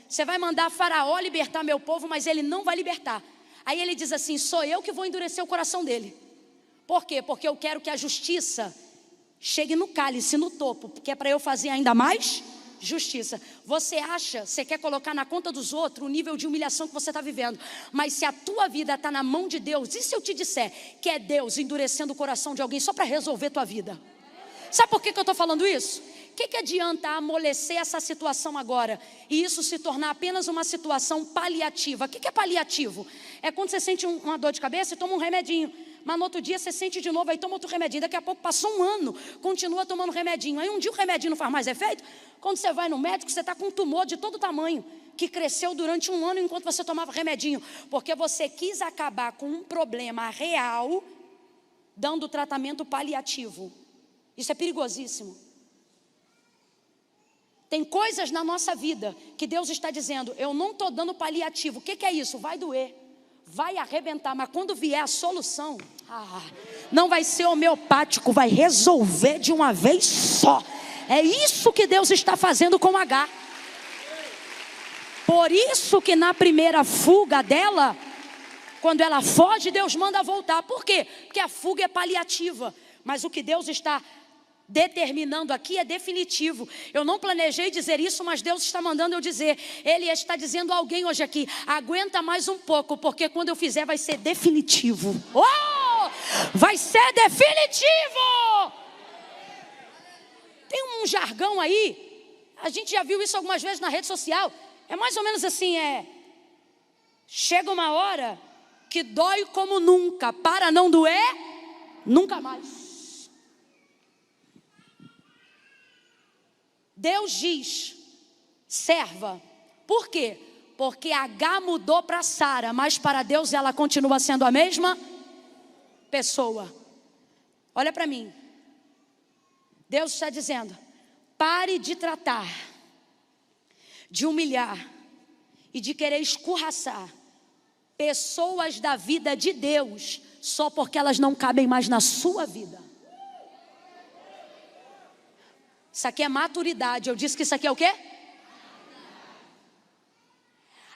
você vai mandar Faraó libertar meu povo, mas ele não vai libertar. Aí ele diz assim, sou eu que vou endurecer o coração dele. Por quê? Porque eu quero que a justiça chegue no cálice, no topo, porque é para eu fazer ainda mais justiça. Você acha, você quer colocar na conta dos outros o nível de humilhação que você está vivendo, mas se a tua vida está na mão de Deus, e se eu te disser que é Deus endurecendo o coração de alguém só para resolver tua vida? Sabe por que eu estou falando isso? O que adianta amolecer essa situação agora e isso se tornar apenas uma situação paliativa? O que é paliativo? É quando você sente uma dor de cabeça e toma um remedinho, mas no outro dia você sente de novo, aí toma outro remedinho. Daqui a pouco passou um ano, continua tomando remedinho. Aí um dia o remedinho não faz mais efeito. Quando você vai no médico, você está com um tumor de todo tamanho, que cresceu durante um ano enquanto você tomava remedinho, porque você quis acabar com um problema real, dando tratamento paliativo. Isso é perigosíssimo. Tem coisas na nossa vida que Deus está dizendo, eu não estou dando paliativo. O que é isso? Vai doer, vai arrebentar, mas quando vier a solução, não vai ser homeopático, vai resolver de uma vez só. É isso que Deus está fazendo com Agar. Por isso que na primeira fuga dela, quando ela foge, Deus manda voltar. Por quê? Porque a fuga é paliativa, mas o que Deus está determinando aqui é definitivo. Eu não planejei dizer isso, mas Deus está mandando eu dizer. Ele está dizendo a alguém hoje aqui, aguenta mais um pouco, porque quando eu fizer vai ser definitivo. Vai ser definitivo. Tem um jargão aí, a gente já viu isso algumas vezes na rede social. É mais ou menos assim, chega uma hora que dói como nunca, para não doer, nunca mais. Deus diz, serva. Por quê? Porque Agar mudou para Sara, mas para Deus ela continua sendo a mesma pessoa. Olha para mim. Deus está dizendo, pare de tratar, de humilhar e de querer escorraçar pessoas da vida de Deus, só porque elas não cabem mais na sua vida. Isso aqui é maturidade. Eu disse que isso aqui é o quê?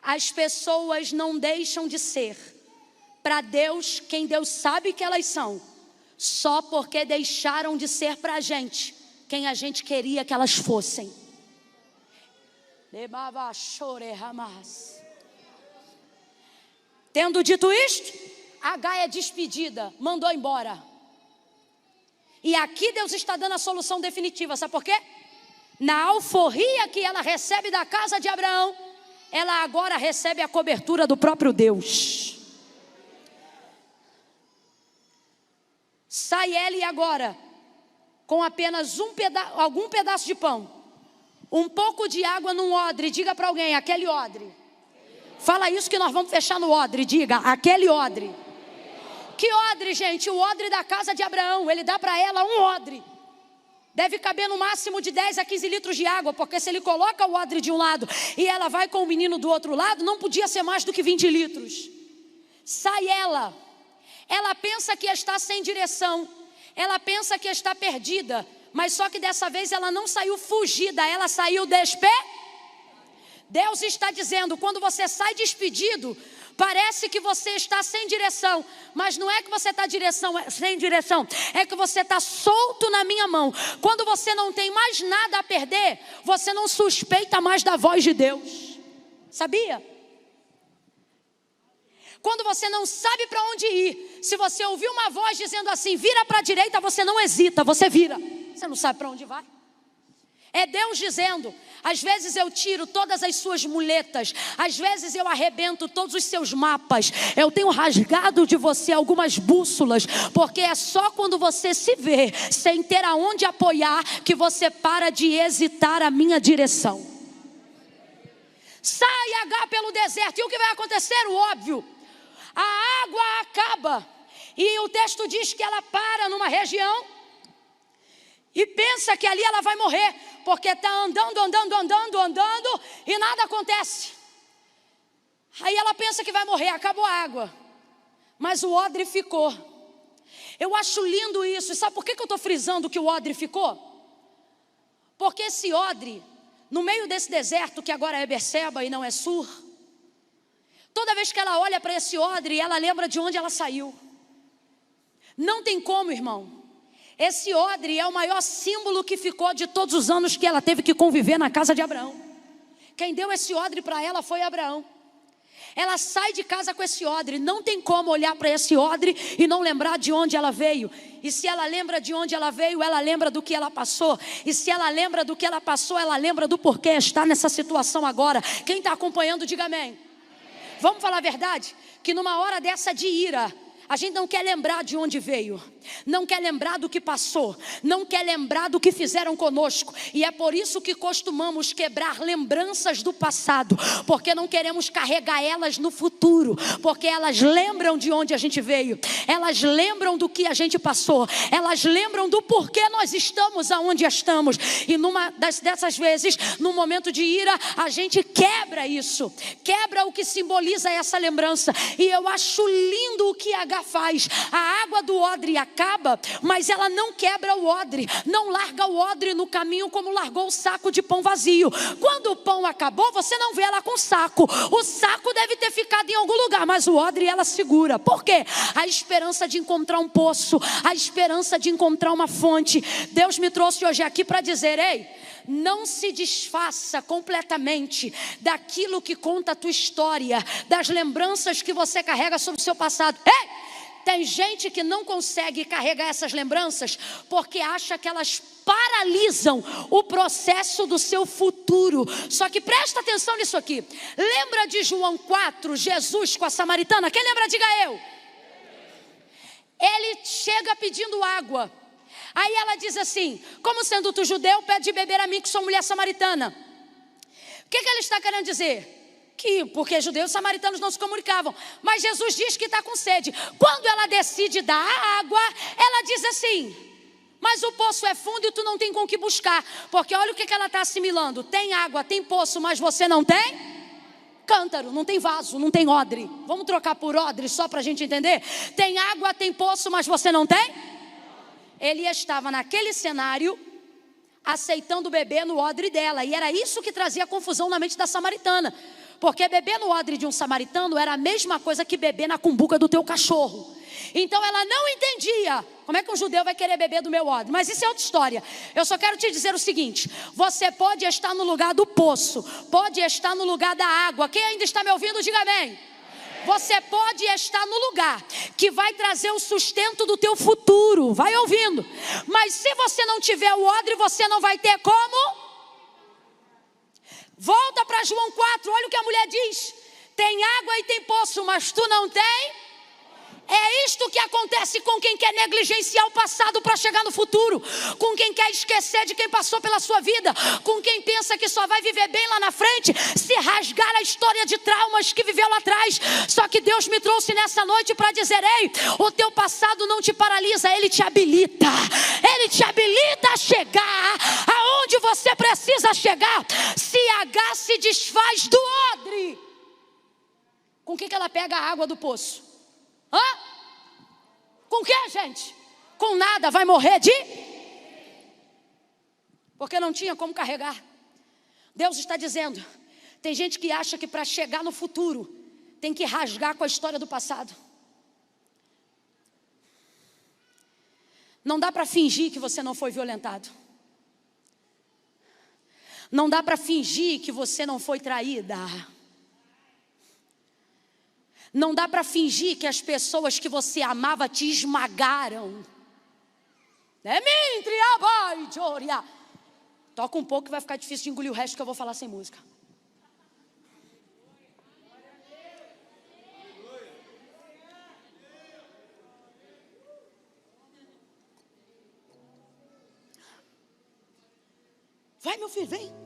As pessoas não deixam de ser para Deus quem Deus sabe que elas são, só porque deixaram de ser para a gente quem a gente queria que elas fossem. Tendo dito isto, Agar é despedida, mandou embora. E aqui Deus está dando a solução definitiva, sabe por quê? na alforria que ela recebe da casa de Abraão, ela agora recebe a cobertura do próprio Deus. Sai ele agora com apenas algum pedaço de pão, um pouco de água num odre. Diga para alguém, aquele odre. Fala isso que nós vamos fechar no odre. Diga, aquele odre. Que odre, gente? O odre da casa de Abraão. Ele dá para ela um odre. Deve caber no máximo de 10 a 15 litros de água, porque se ele coloca o odre de um lado e ela vai com o menino do outro lado, não podia ser mais do que 20 litros. Sai ela. Ela pensa que está sem direção. Ela pensa que está perdida. Mas só que dessa vez ela não saiu fugida, ela saiu Deus está dizendo, quando você sai despedido, parece que você está sem direção, mas não é que você está sem direção, é que você está solto na minha mão. Quando você não tem mais nada a perder, você não suspeita mais da voz de Deus. Sabia? Quando você não sabe para onde ir, se você ouvir uma voz dizendo assim, vira para a direita, você não hesita, você vira. Você não sabe para onde vai. É Deus dizendo, às vezes eu tiro todas as suas muletas, às vezes eu arrebento todos os seus mapas, eu tenho rasgado de você algumas bússolas, porque é só quando você se vê sem ter aonde apoiar que você para de hesitar a minha direção. Sai H pelo deserto, e o que vai acontecer? O óbvio, a água acaba, e o texto diz que ela para numa região, e pensa que ali ela vai morrer, porque está andando, e nada acontece. Aí ela pensa que vai morrer, acabou a água, mas o odre ficou. Eu acho lindo isso, e sabe por que eu estou frisando que o odre ficou? Porque esse odre, no meio desse deserto que agora é Berseba e não é Sur, toda vez que ela olha para esse odre, ela lembra de onde ela saiu. Não tem como, irmão. Esse odre é o maior símbolo que ficou de todos os anos que ela teve que conviver na casa de Abraão. Quem deu esse odre para ela foi Abraão. Ela sai de casa com esse odre. Não tem como olhar para esse odre e não lembrar de onde ela veio. E se ela lembra de onde ela veio, ela lembra do que ela passou. E se ela lembra do que ela passou, ela lembra do porquê está nessa situação agora. Quem está acompanhando, diga amém. Vamos falar a verdade? Que numa hora dessa de ira, a gente não quer lembrar de onde veio, não quer lembrar do que passou, não quer lembrar do que fizeram conosco. E é por isso que costumamos quebrar lembranças do passado, porque não queremos carregar elas no futuro, porque elas lembram de onde a gente veio, elas lembram do que a gente passou, elas lembram do porquê nós estamos aonde estamos. E numa dessas vezes, num momento de ira, a gente quebra isso, quebra o que simboliza essa lembrança. E eu acho lindo o que H faz. A água do odre acaba, mas ela não quebra o odre, não larga o odre no caminho como largou o saco de pão vazio. Quando o pão acabou, você não vê ela com saco. O saco deve ter ficado em algum lugar, mas o odre ela segura. Por quê? A esperança de encontrar um poço, a esperança de encontrar uma fonte. Deus me trouxe hoje aqui para dizer, ei, não se desfaça completamente daquilo que conta a tua história, das lembranças que você carrega sobre o seu passado. Ei! Tem gente que não consegue carregar essas lembranças porque acha que elas paralisam o processo do seu futuro. Só que presta atenção nisso aqui. Lembra de João 4, Jesus com a samaritana? Quem lembra, diga eu. Ele chega pedindo água. Aí ela diz assim, como sendo tu judeu, pede de beber a mim que sou mulher samaritana. O que ele está querendo dizer? Que porque judeus e samaritanos não se comunicavam. Mas Jesus diz que está com sede. Quando ela decide dar a água, ela diz assim, mas o poço é fundo e tu não tem com o que buscar. Porque olha o que ela está assimilando. Tem água, tem poço, mas você não tem cântaro, não tem vaso, não tem odre. Vamos trocar por odre só para a gente entender? Tem água, tem poço, mas você não tem? Ele estava naquele cenário aceitando beber no odre dela. E era isso que trazia confusão na mente da samaritana. Porque beber no odre de um samaritano era a mesma coisa que beber na cumbuca do teu cachorro. Então ela não entendia como é que um judeu vai querer beber do meu odre. Mas isso é outra história. Eu só quero te dizer o seguinte: você pode estar no lugar do poço, pode estar no lugar da água. Quem ainda está me ouvindo, diga amém. Você pode estar no lugar que vai trazer o sustento do teu futuro. Vai ouvindo. Mas se você não tiver o odre, você não vai ter como Volta para João 4, olha o que a mulher diz. Tem água e tem poço, mas tu não tem? É isto que acontece com quem quer negligenciar o passado para chegar no futuro, com quem quer esquecer de quem passou pela sua vida, com quem pensa que só vai viver bem lá na frente, se rasgar a história de traumas que viveu lá atrás. Só que Deus me trouxe nessa noite para dizer: ei, o teu passado não te paralisa, ele te habilita. Ele te habilita a chegar aonde você precisa chegar. Se H se desfaz do odre, com que ela pega a água do poço? Hã? Com o que, gente? Com nada, vai morrer de? Porque não tinha como carregar. Deus está dizendo, tem gente que acha que para chegar no futuro tem que rasgar com a história do passado. Não dá para fingir que você não foi violentado. Não dá para fingir que você não foi traída. Não dá para fingir que as pessoas que você amava te esmagaram. Toca um pouco que vai ficar difícil de engolir o resto que eu vou falar sem música. Vai, meu filho, vem.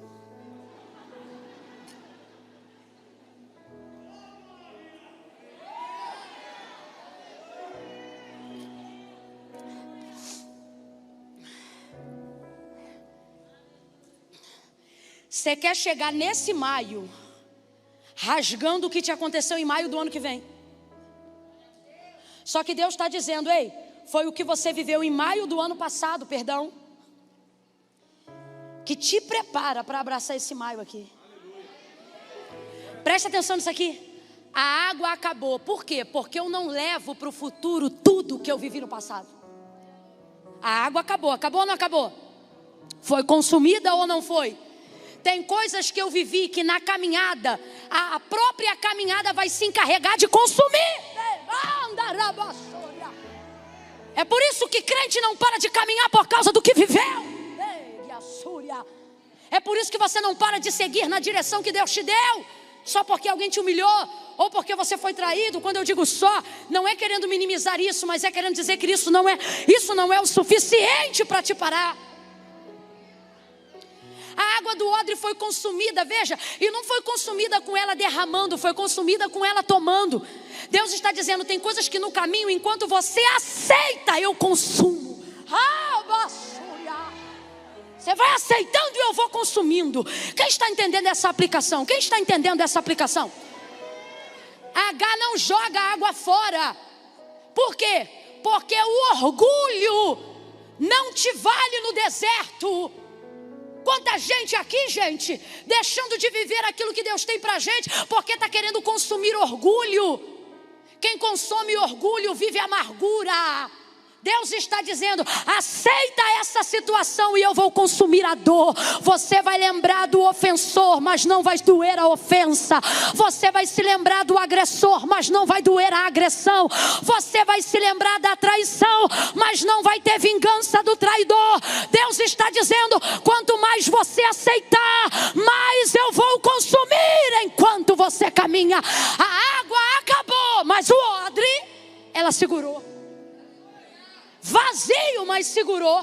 Você quer chegar nesse maio, rasgando o que te aconteceu em maio do ano que vem. Só que Deus está dizendo, ei, foi o que você viveu em maio do ano passado, perdão, que te prepara para abraçar esse maio aqui. Presta atenção nisso aqui. A água acabou. Por quê? Porque eu não levo para o futuro tudo que eu vivi no passado. A água acabou. Acabou ou não acabou? Foi consumida ou não foi? Tem coisas que eu vivi que na caminhada, a própria caminhada vai se encarregar de consumir. É por isso que crente não para de caminhar por causa do que viveu. É por isso que você não para de seguir na direção que Deus te deu, só porque alguém te humilhou, ou porque você foi traído. Quando eu digo só, não é querendo minimizar isso, mas é querendo dizer que isso não é o suficiente para te parar. A água do odre foi consumida, veja, e não foi consumida com ela derramando, foi consumida com ela tomando. Deus está dizendo, tem coisas que no caminho, enquanto você aceita, eu consumo. Você vai aceitando e eu vou consumindo. Quem está entendendo essa aplicação? Quem está entendendo essa aplicação? H não joga água fora. Por quê? Porque o orgulho não te vale no deserto. Quanta gente aqui, gente, deixando de viver aquilo que Deus tem pra gente, porque está querendo consumir orgulho. Quem consome orgulho vive amargura. Deus está dizendo, aceita essa situação e eu vou consumir a dor. Você vai lembrar do ofensor, mas não vai doer a ofensa. Você vai se lembrar do agressor, mas não vai doer a agressão. Você vai se lembrar da traição, mas não vai ter vingança do traidor. Deus está dizendo, quanto mais você aceitar, mais eu vou consumir enquanto você caminha. A água acabou, mas o odre, ela segurou. Vazio, mas segurou,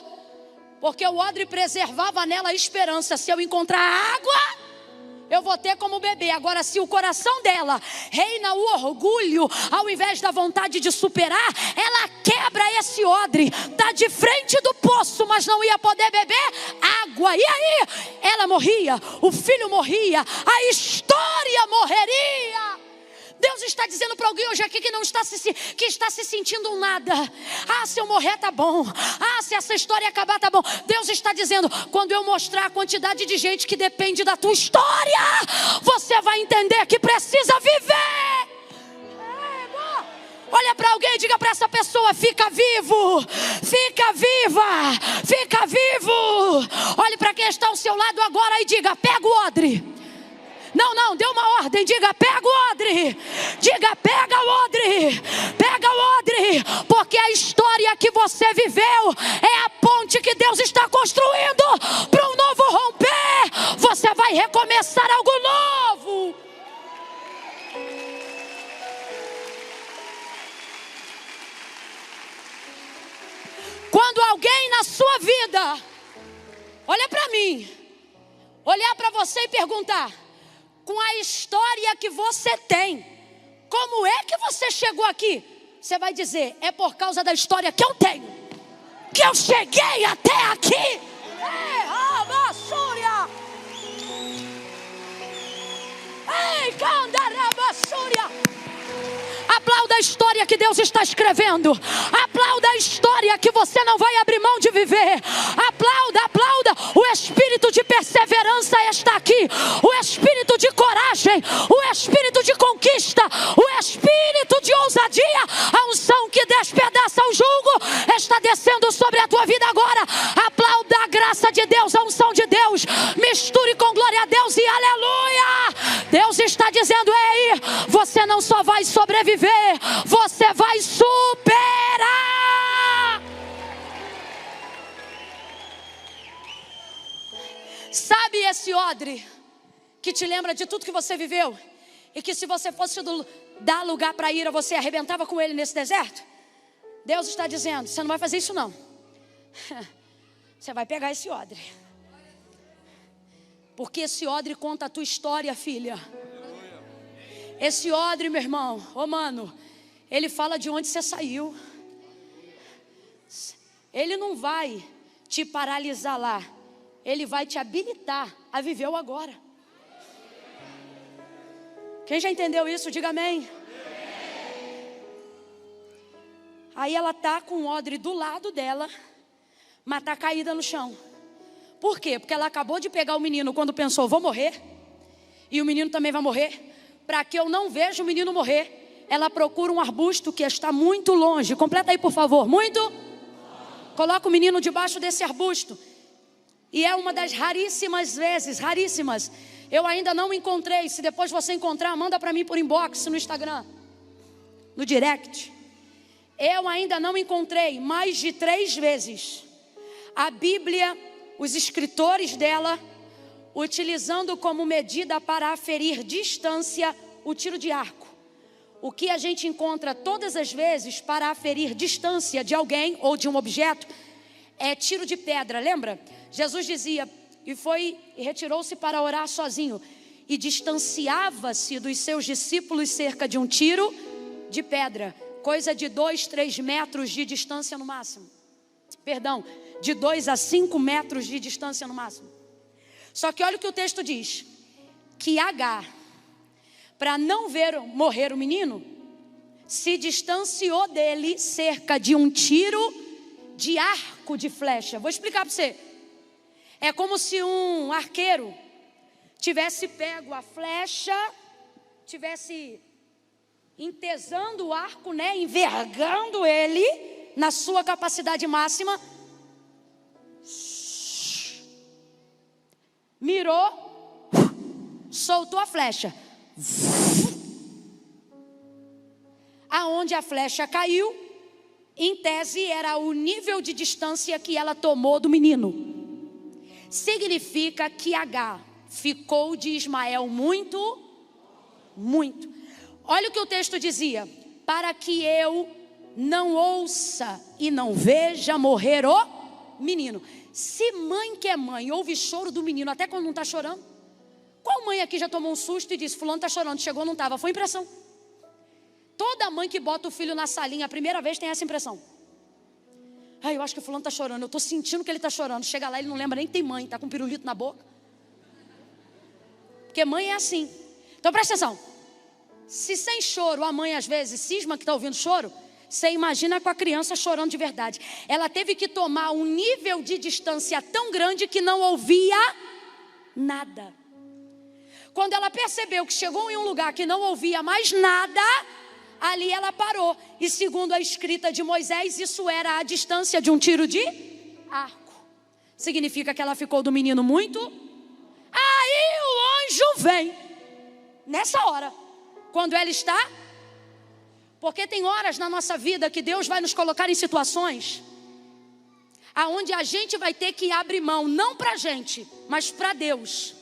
porque o odre preservava nela a esperança. Se eu encontrar água, eu vou ter como beber. Agora, se o coração dela reina o orgulho, ao invés da vontade de superar, ela quebra esse odre. Está de frente do poço, mas não ia poder beber água. E aí, ela morria, o filho morria, a história morreria. Deus está dizendo para alguém hoje aqui que está se sentindo um nada. Se eu morrer tá bom. Se essa história acabar tá bom. Deus está dizendo, quando eu mostrar a quantidade de gente que depende da tua história, você vai entender que precisa viver. Olha para alguém e diga para essa pessoa, fica vivo, fica viva, fica vivo. Olhe para quem está ao seu lado agora e diga, pega o odre. Não, dê uma ordem, diga, pega o odre. Diga, pega o odre. Pega o odre. Porque a história que você viveu é a ponte que Deus está construindo para um novo romper. Você vai recomeçar. começar algo novo. Quando alguém na sua vida olha para mim, olhar para você e perguntar, com a história que você tem, como é que você chegou aqui? Você vai dizer, é por causa da história que eu tenho, que eu cheguei até aqui. Ei, Candarabassúria. Aplauda a história que Deus está escrevendo. Aplauda a história que você não vai abrir mão de viver. Aplauda, aplauda. O espírito de perseverança está aqui. O espírito de coragem. O espírito de conquista. O espírito de ousadia. A unção que despedaça o jugo está descendo sobre a tua vida agora. Aplauda a graça de Deus, a unção de Deus. Misture com glória a Deus e aleluia. Deus está dizendo, ei, você não só vai sobreviver, você vai superar. Sabe esse odre que te lembra de tudo que você viveu e que se você fosse dar lugar para ira, você arrebentava com ele nesse deserto? Deus está dizendo, você não vai fazer isso não. Você vai pegar esse odre, porque esse odre conta a tua história, filha. Esse odre, meu irmão, mano, ele fala de onde você saiu. Ele não vai te paralisar lá, ele vai te habilitar a viver o agora. Quem já entendeu isso, diga amém. Aí ela tá com o odre do lado dela, mas tá caída no chão. Por quê? Porque ela acabou de pegar o menino quando pensou, vou morrer, e o menino também vai morrer. Para que eu não veja o menino morrer, ela procura um arbusto que está muito longe. Completa aí, por favor. Muito. Coloca o menino debaixo desse arbusto. E é uma das raríssimas vezes, raríssimas. Eu ainda não encontrei. Se depois você encontrar, manda para mim por inbox no Instagram, no direct. Eu ainda não encontrei mais de 3 vezes a Bíblia, os escritores dela, utilizando como medida para aferir distância o tiro de arco. O que a gente encontra todas as vezes para aferir distância de alguém ou de um objeto é tiro de pedra, lembra? Jesus dizia, e retirou-se para orar sozinho, e distanciava-se dos seus discípulos cerca de um tiro de pedra, coisa de 2, 3 metros de distância no máximo. Perdão, de 2 a 5 metros de distância no máximo. Só que olha o que o texto diz, que Agar, para não ver morrer o menino, se distanciou dele cerca de um tiro de arco de flecha. Vou explicar para você. É como se um arqueiro tivesse pego a flecha, tivesse entesando o arco, né, envergando ele na sua capacidade máxima, mirou, soltou a flecha. Aonde a flecha caiu, em tese era o nível de distância que ela tomou do menino. Significa que Agar ficou de Ismael muito. Olha o que o texto dizia: para que eu não ouça e não veja morrer o menino. Se mãe que é mãe ouve choro do menino até quando não está chorando, qual mãe aqui já tomou um susto e disse, fulano está chorando, chegou, não estava, foi impressão. Toda mãe que bota o filho na salinha a primeira vez tem essa impressão. Eu acho que o fulano está chorando, eu estou sentindo que ele está chorando. Chega lá, ele não lembra nem que tem mãe, está com um pirulito na boca. Porque mãe é assim. Então presta atenção, se sem choro a mãe às vezes cisma que está ouvindo choro, você imagina com a criança chorando de verdade. Ela teve que tomar um nível de distância tão grande que não ouvia nada. Quando ela percebeu que chegou em um lugar que não ouvia mais nada, ali ela parou. E segundo a escrita de Moisés, isso era a distância de um tiro de arco. Significa que ela ficou do menino muito. Aí o anjo vem nessa hora, quando ela está. Porque tem horas na nossa vida que Deus vai nos colocar em situações aonde a gente vai ter que abrir mão, não para a gente, mas para Deus.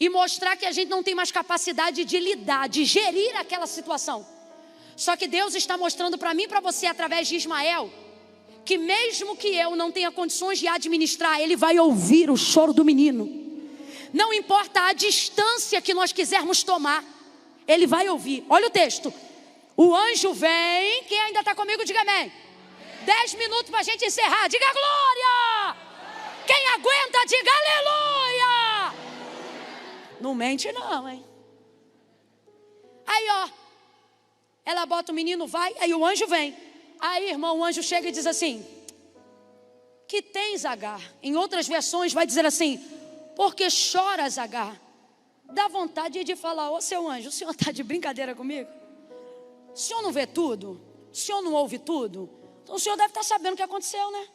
e mostrar que a gente não tem mais capacidade de lidar, de gerir aquela situação. Só que Deus está mostrando para mim e para você, através de Ismael, que mesmo que eu não tenha condições de administrar, Ele vai ouvir o choro do menino. Não importa a distância que nós quisermos tomar, Ele vai ouvir. Olha o texto. O anjo vem. Quem ainda está comigo, diga amém. 10 minutos para a gente encerrar. Diga glória. Quem aguenta, diga aleluia. Não mente não, hein? Aí, ó, ela bota o menino, vai. Aí o anjo vem. Aí, irmão, o anjo chega e diz assim: que tens, Agar? Em outras versões vai dizer assim: porque choras, Agar? Dá vontade de falar: ô seu anjo, o senhor está de brincadeira comigo? O senhor não vê tudo? O senhor não ouve tudo? Então o senhor deve estar sabendo o que aconteceu, né?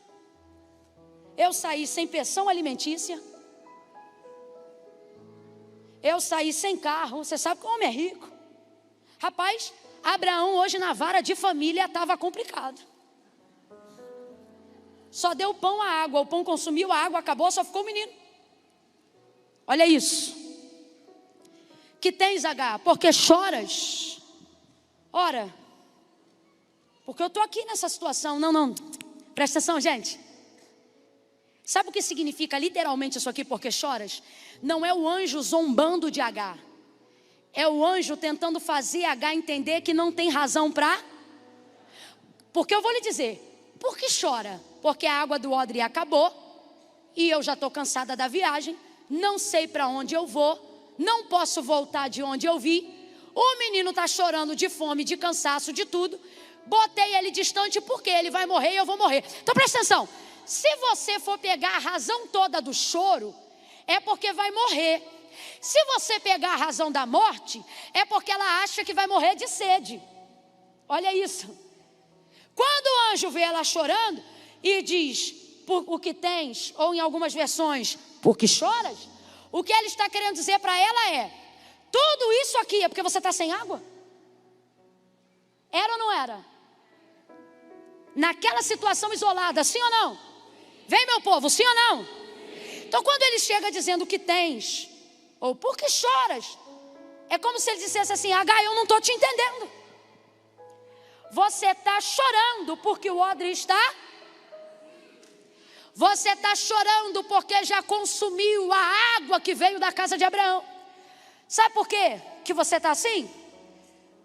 Eu saí sem pensão alimentícia. Eu saí sem carro. Você sabe que o homem é rico. Rapaz, Abraão hoje na vara de família estava complicado. Só deu pão à água. O pão consumiu, a água acabou, só ficou o menino. Olha isso. Que tens, Agar? Porque choras? Ora, porque eu estou aqui nessa situação. Não, presta atenção, gente. Sabe o que significa literalmente isso aqui, porque choras? Não é o anjo zombando de Agar. É o anjo tentando fazer Agar entender que não tem razão para... Porque eu vou lhe dizer, por que chora? Porque a água do odre acabou e eu já estou cansada da viagem, não sei para onde eu vou, não posso voltar de onde eu vi. O menino está chorando de fome, de cansaço, de tudo. Botei ele distante porque ele vai morrer e eu vou morrer. Então presta atenção, se você for pegar a razão toda do choro, é porque vai morrer. Se você pegar a razão da morte, é porque ela acha que vai morrer de sede. Olha isso. Quando o anjo vê ela chorando e diz, por o que tens, ou em algumas versões, por que choras? O que ele está querendo dizer para ela é, tudo isso aqui é porque você está sem água? Era ou não era? Naquela situação isolada, sim ou não? Vem, meu povo, sim ou não? Então quando ele chega dizendo o que tens, ou por que choras, é como se ele dissesse assim, Agar, eu não estou te entendendo. Você está chorando porque o odre está... Você está chorando porque já consumiu a água que veio da casa de Abraão. Sabe por quê que você está assim?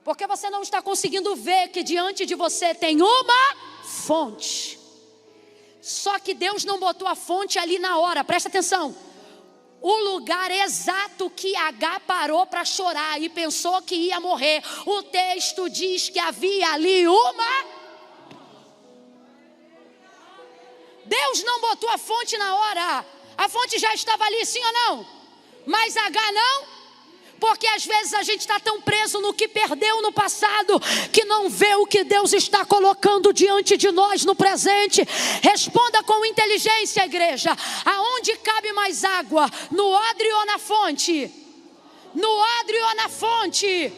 Porque você não está conseguindo ver que diante de você tem uma fonte. Só que Deus não botou a fonte ali na hora, presta atenção. O lugar exato que Agar parou para chorar e pensou que ia morrer. O texto diz que havia ali uma... Deus não botou a fonte na hora. A fonte já estava ali, sim ou não? Mas Agar não. Porque às vezes a gente está tão preso no que perdeu no passado, que não vê o que Deus está colocando diante de nós no presente. Responda com inteligência, igreja. Aonde cabe mais água? No odre ou na fonte? No odre ou na fonte?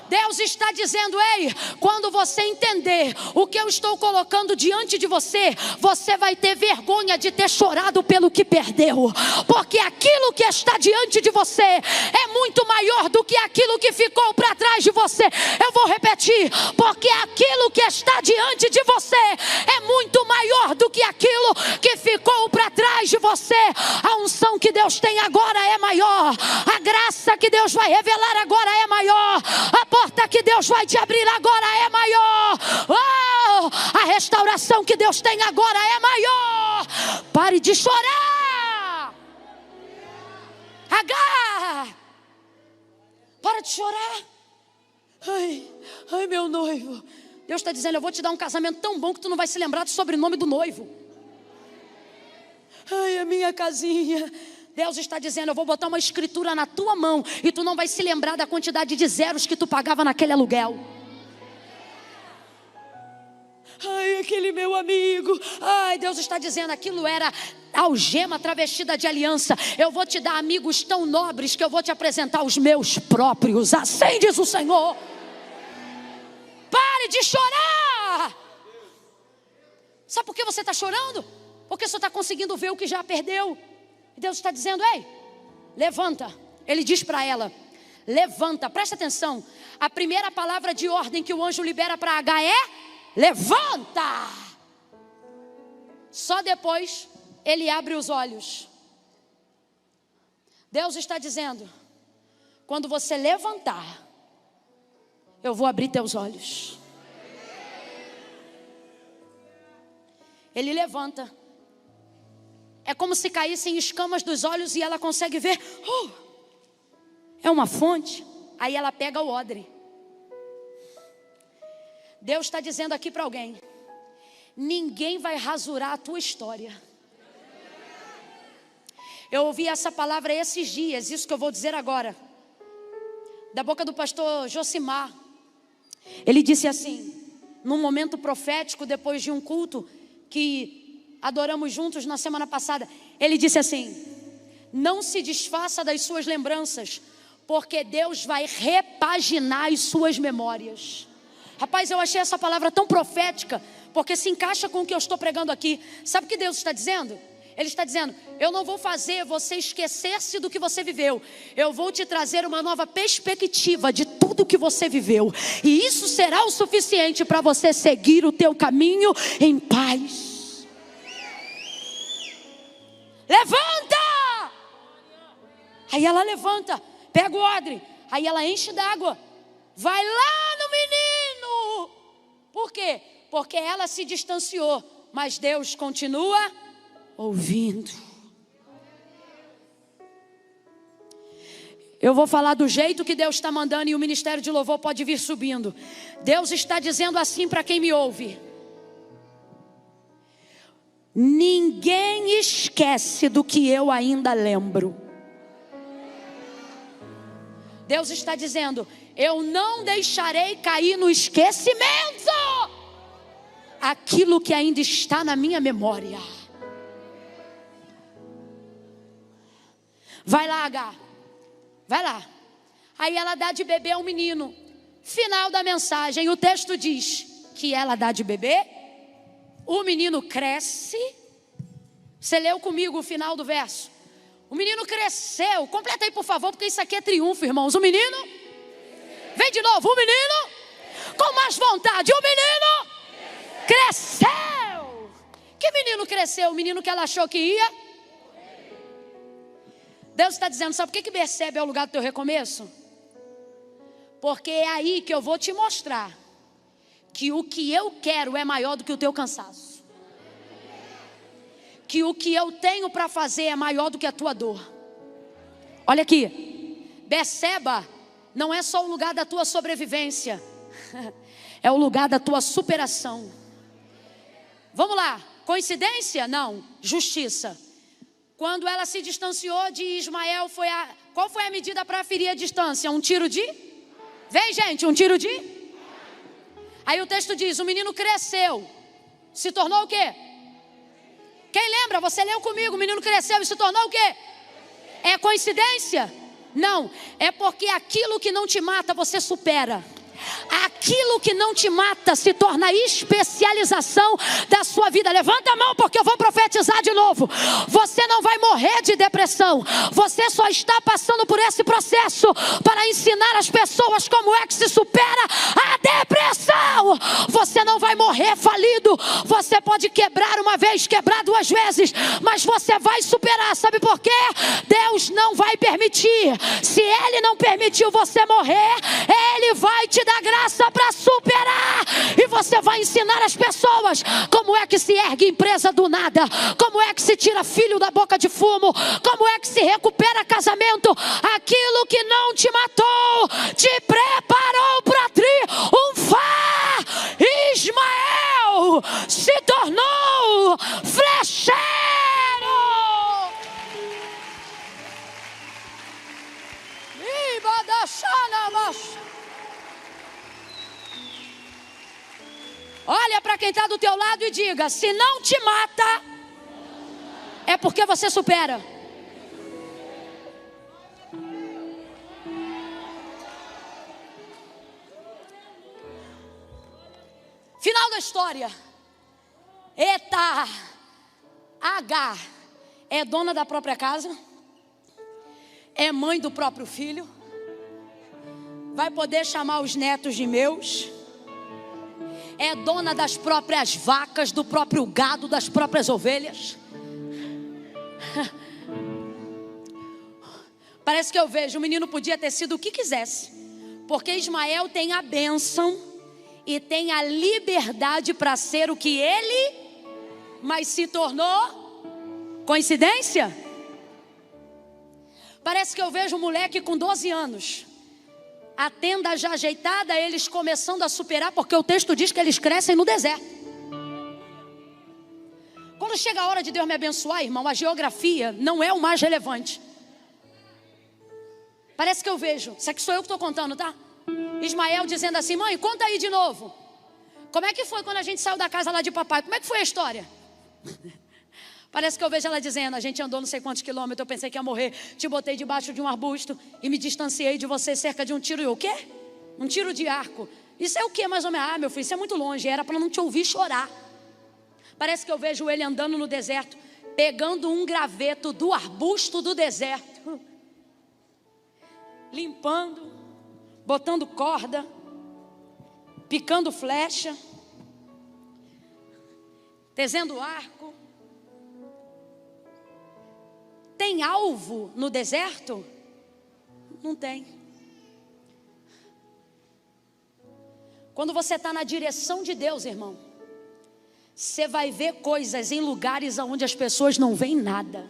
Deus está dizendo, ei, quando você entender o que eu estou colocando diante de você, você vai ter vergonha de ter chorado pelo que perdeu. Porque aquilo que está diante de você é muito maior do que aquilo que ficou para trás de você. Eu vou repetir, porque aquilo que está diante de você é muito maior do que aquilo que ficou para trás de você. A unção que Deus tem agora é maior. A graça que Deus vai revelar agora é maior. A porta que Deus vai te abrir agora é maior. Oh, a restauração que Deus tem agora é maior. Pare de chorar. Agar, para de chorar. Ai, meu noivo. Deus está dizendo, eu vou te dar um casamento tão bom que tu não vai se lembrar do sobrenome do noivo. Ai, a minha casinha. Deus está dizendo, eu vou botar uma escritura na tua mão e tu não vai se lembrar da quantidade de zeros que tu pagava naquele aluguel. Ai, aquele meu amigo. Ai, Deus está dizendo, aquilo era algema travestida de aliança. Eu vou te dar amigos tão nobres que eu vou te apresentar os meus próprios. Assim diz o Senhor. Pare de chorar. Sabe por que você está chorando? Porque você está conseguindo ver o que já perdeu. Deus está dizendo, ei, levanta, ele diz para ela: levanta. Presta atenção, a primeira palavra de ordem que o anjo libera para Agar é: levanta. Só depois ele abre os olhos. Deus está dizendo: quando você levantar, eu vou abrir teus olhos. Ele levanta. É como se caíssem escamas dos olhos e ela consegue ver. É uma fonte. Aí ela pega o odre. Deus está dizendo aqui para alguém: ninguém vai rasurar a tua história. Eu ouvi essa palavra esses dias, isso que eu vou dizer agora, da boca do pastor Josimar. Ele disse assim, num momento profético, depois de um culto que adoramos juntos na semana passada. Ele disse assim: não se desfaça das suas lembranças, porque Deus vai repaginar as suas memórias. Rapaz, eu achei essa palavra tão profética, porque se encaixa com o que eu estou pregando aqui. Sabe o que Deus está dizendo? Ele está dizendo: eu não vou fazer você esquecer-se do que você viveu. Eu vou te trazer uma nova perspectiva de tudo que você viveu. E isso será o suficiente para você seguir o teu caminho em paz. Levanta! Aí ela levanta, pega o odre, aí ela enche d'água, vai lá no menino. Por quê? Porque ela se distanciou, mas Deus continua ouvindo. Eu vou falar do jeito que Deus está mandando, e o ministério de louvor pode vir subindo. Deus está dizendo assim para quem me ouve: ninguém esquece do que eu ainda lembro. Deus está dizendo: eu não deixarei cair no esquecimento aquilo que ainda está na minha memória. Vai lá, Agar, vai lá. Aí ela dá de beber ao menino. Final da mensagem, o texto diz que ela dá de beber, o menino cresce. Você leu comigo o final do verso? O menino cresceu. Completa aí, por favor, porque isso aqui é triunfo, irmãos. O menino, vem de novo, o menino, com mais vontade, o menino cresceu. Que menino cresceu? O menino que ela achou que ia. Deus está dizendo: sabe por que Berseba é o lugar do teu recomeço? Porque é aí que eu vou te mostrar que o que eu quero é maior do que o teu cansaço. Que o que eu tenho para fazer é maior do que a tua dor. Olha aqui, Berseba não é só o lugar da tua sobrevivência, é o lugar da tua superação. Vamos lá, coincidência? Não, justiça. Quando ela se distanciou de Ismael, qual foi a medida para ferir a distância? Um tiro de? Vem, gente, um tiro de? Aí o texto diz: o menino cresceu, se tornou o quê? Quem lembra? Você leu comigo, o menino cresceu e se tornou o quê? É coincidência? Não, é porque aquilo que não te mata, você supera. Aquilo que não te mata se torna a especialização da sua vida. Levanta a mão, porque eu vou profetizar de novo. Você não vai morrer de depressão. Você só está passando por esse processo para ensinar as pessoas como é que se supera a depressão. Você não vai morrer falido. Você pode quebrar uma vez, quebrar duas vezes, mas você vai superar. Sabe por quê? Deus não vai permitir. Se Ele não permitiu você morrer, Ele vai te dar graça para superar. E você vai ensinar as pessoas como é que se ergue empresa do nada, como é que se tira filho da boca de fumo, como é que se recupera casamento. Aquilo que não te matou te preparou para triunfar. Ismael se tornou flecheiro. Olha para quem está do teu lado e diga: se não te mata, é porque você supera. Final da história. Eita, Agar é dona da própria casa, é mãe do próprio filho, vai poder chamar os netos de meus, é dona das próprias vacas, do próprio gado, das próprias ovelhas. Parece que eu vejo, o menino podia ter sido o que quisesse, porque Ismael tem a bênção e tem a liberdade para ser o que ele, mas se tornou coincidência? Parece que eu vejo um moleque com 12 anos, a tenda já ajeitada, eles começando a superar, porque o texto diz que eles crescem no deserto. Quando chega a hora de Deus me abençoar, irmão, a geografia não é o mais relevante. Parece que eu vejo, isso aqui sou eu que estou contando, tá? Ismael dizendo assim: mãe, conta aí de novo. Como é que foi quando a gente saiu da casa lá de papai? Como é que foi a história? Parece que eu vejo ela dizendo: a gente andou não sei quantos quilômetros, eu pensei que ia morrer, te botei debaixo de um arbusto e me distanciei de você cerca de um tiro. E o quê? Um tiro de arco. Isso é o quê mais ou menos? Ah, meu filho, isso é muito longe, era para não te ouvir chorar. Parece que eu vejo ele andando no deserto, pegando um graveto do arbusto do deserto, limpando, botando corda, picando flecha, tezendo arco. Tem alvo no deserto? Não tem. Quando você está na direção de Deus, irmão, você vai ver coisas em lugares onde as pessoas não veem nada.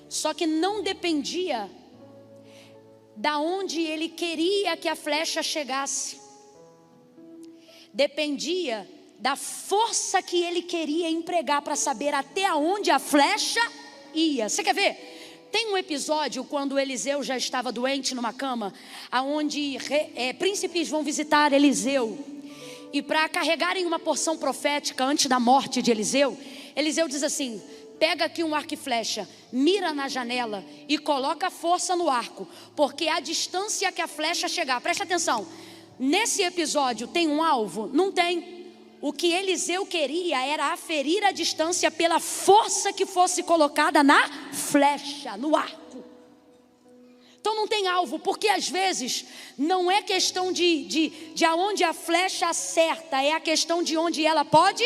Só que não dependia da onde ele queria que a flecha chegasse. Dependia da força que ele queria empregar para saber até onde a flecha ia. Você quer ver? Tem um episódio quando Eliseu já estava doente numa cama, aonde príncipes vão visitar Eliseu, e para carregarem uma porção profética antes da morte de Eliseu, Eliseu diz assim: pega aqui um arco e flecha, mira na janela e coloca força no arco, porque a distância que a flecha chegar, presta atenção, nesse episódio tem um alvo? Não tem. O que Eliseu queria era aferir a distância pela força que fosse colocada na flecha, no arco. Então não tem alvo, porque às vezes não é questão de aonde a flecha acerta, é a questão de onde ela pode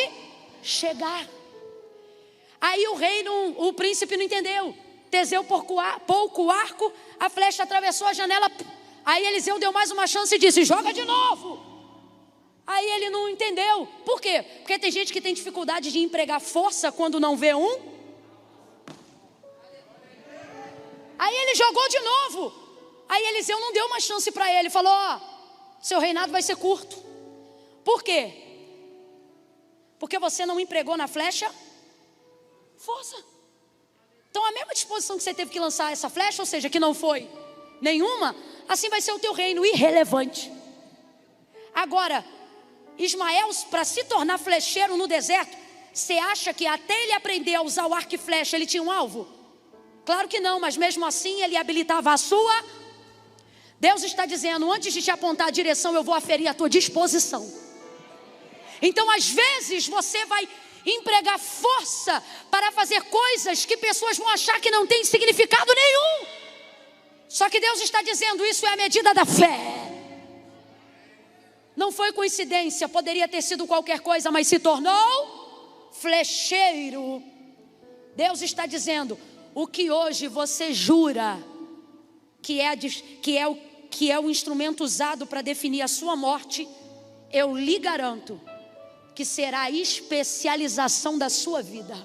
chegar. Aí o príncipe não entendeu. Teseu pouco o arco, a flecha atravessou a janela. Aí Eliseu deu mais uma chance e disse: joga de novo. Aí ele não entendeu. Por quê? Porque tem gente que tem dificuldade de empregar força quando não vê um. Aí ele jogou de novo. Aí Eliseu não deu uma chance para ele. Falou: ó, seu reinado vai ser curto. Por quê? Porque você não empregou na flecha força. Então a mesma disposição que você teve que lançar essa flecha, ou seja, que não foi nenhuma, assim vai ser o teu reino, irrelevante. Agora, Ismael, para se tornar flecheiro no deserto, você acha que até ele aprender a usar o arco e flecha, ele tinha um alvo? Claro que não, mas mesmo assim ele habilitava a sua. Deus está dizendo: antes de te apontar a direção, eu vou aferir a tua disposição. Então às vezes você vai empregar força para fazer coisas que pessoas vão achar que não tem significado nenhum. Só que Deus está dizendo: isso é a medida da fé. Não foi coincidência, poderia ter sido qualquer coisa, mas se tornou flecheiro. Deus está dizendo: o que hoje você jura que é o instrumento usado para definir a sua morte, eu lhe garanto que será a especialização da sua vida.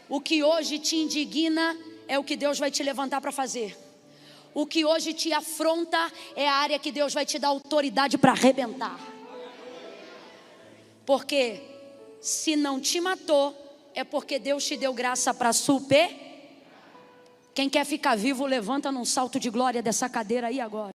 O que hoje te indigna é o que Deus vai te levantar para fazer. O que hoje te afronta é a área que Deus vai te dar autoridade para arrebentar. Porque se não te matou, é porque Deus te deu graça para super. Quem quer ficar vivo, levanta num salto de glória dessa cadeira aí agora.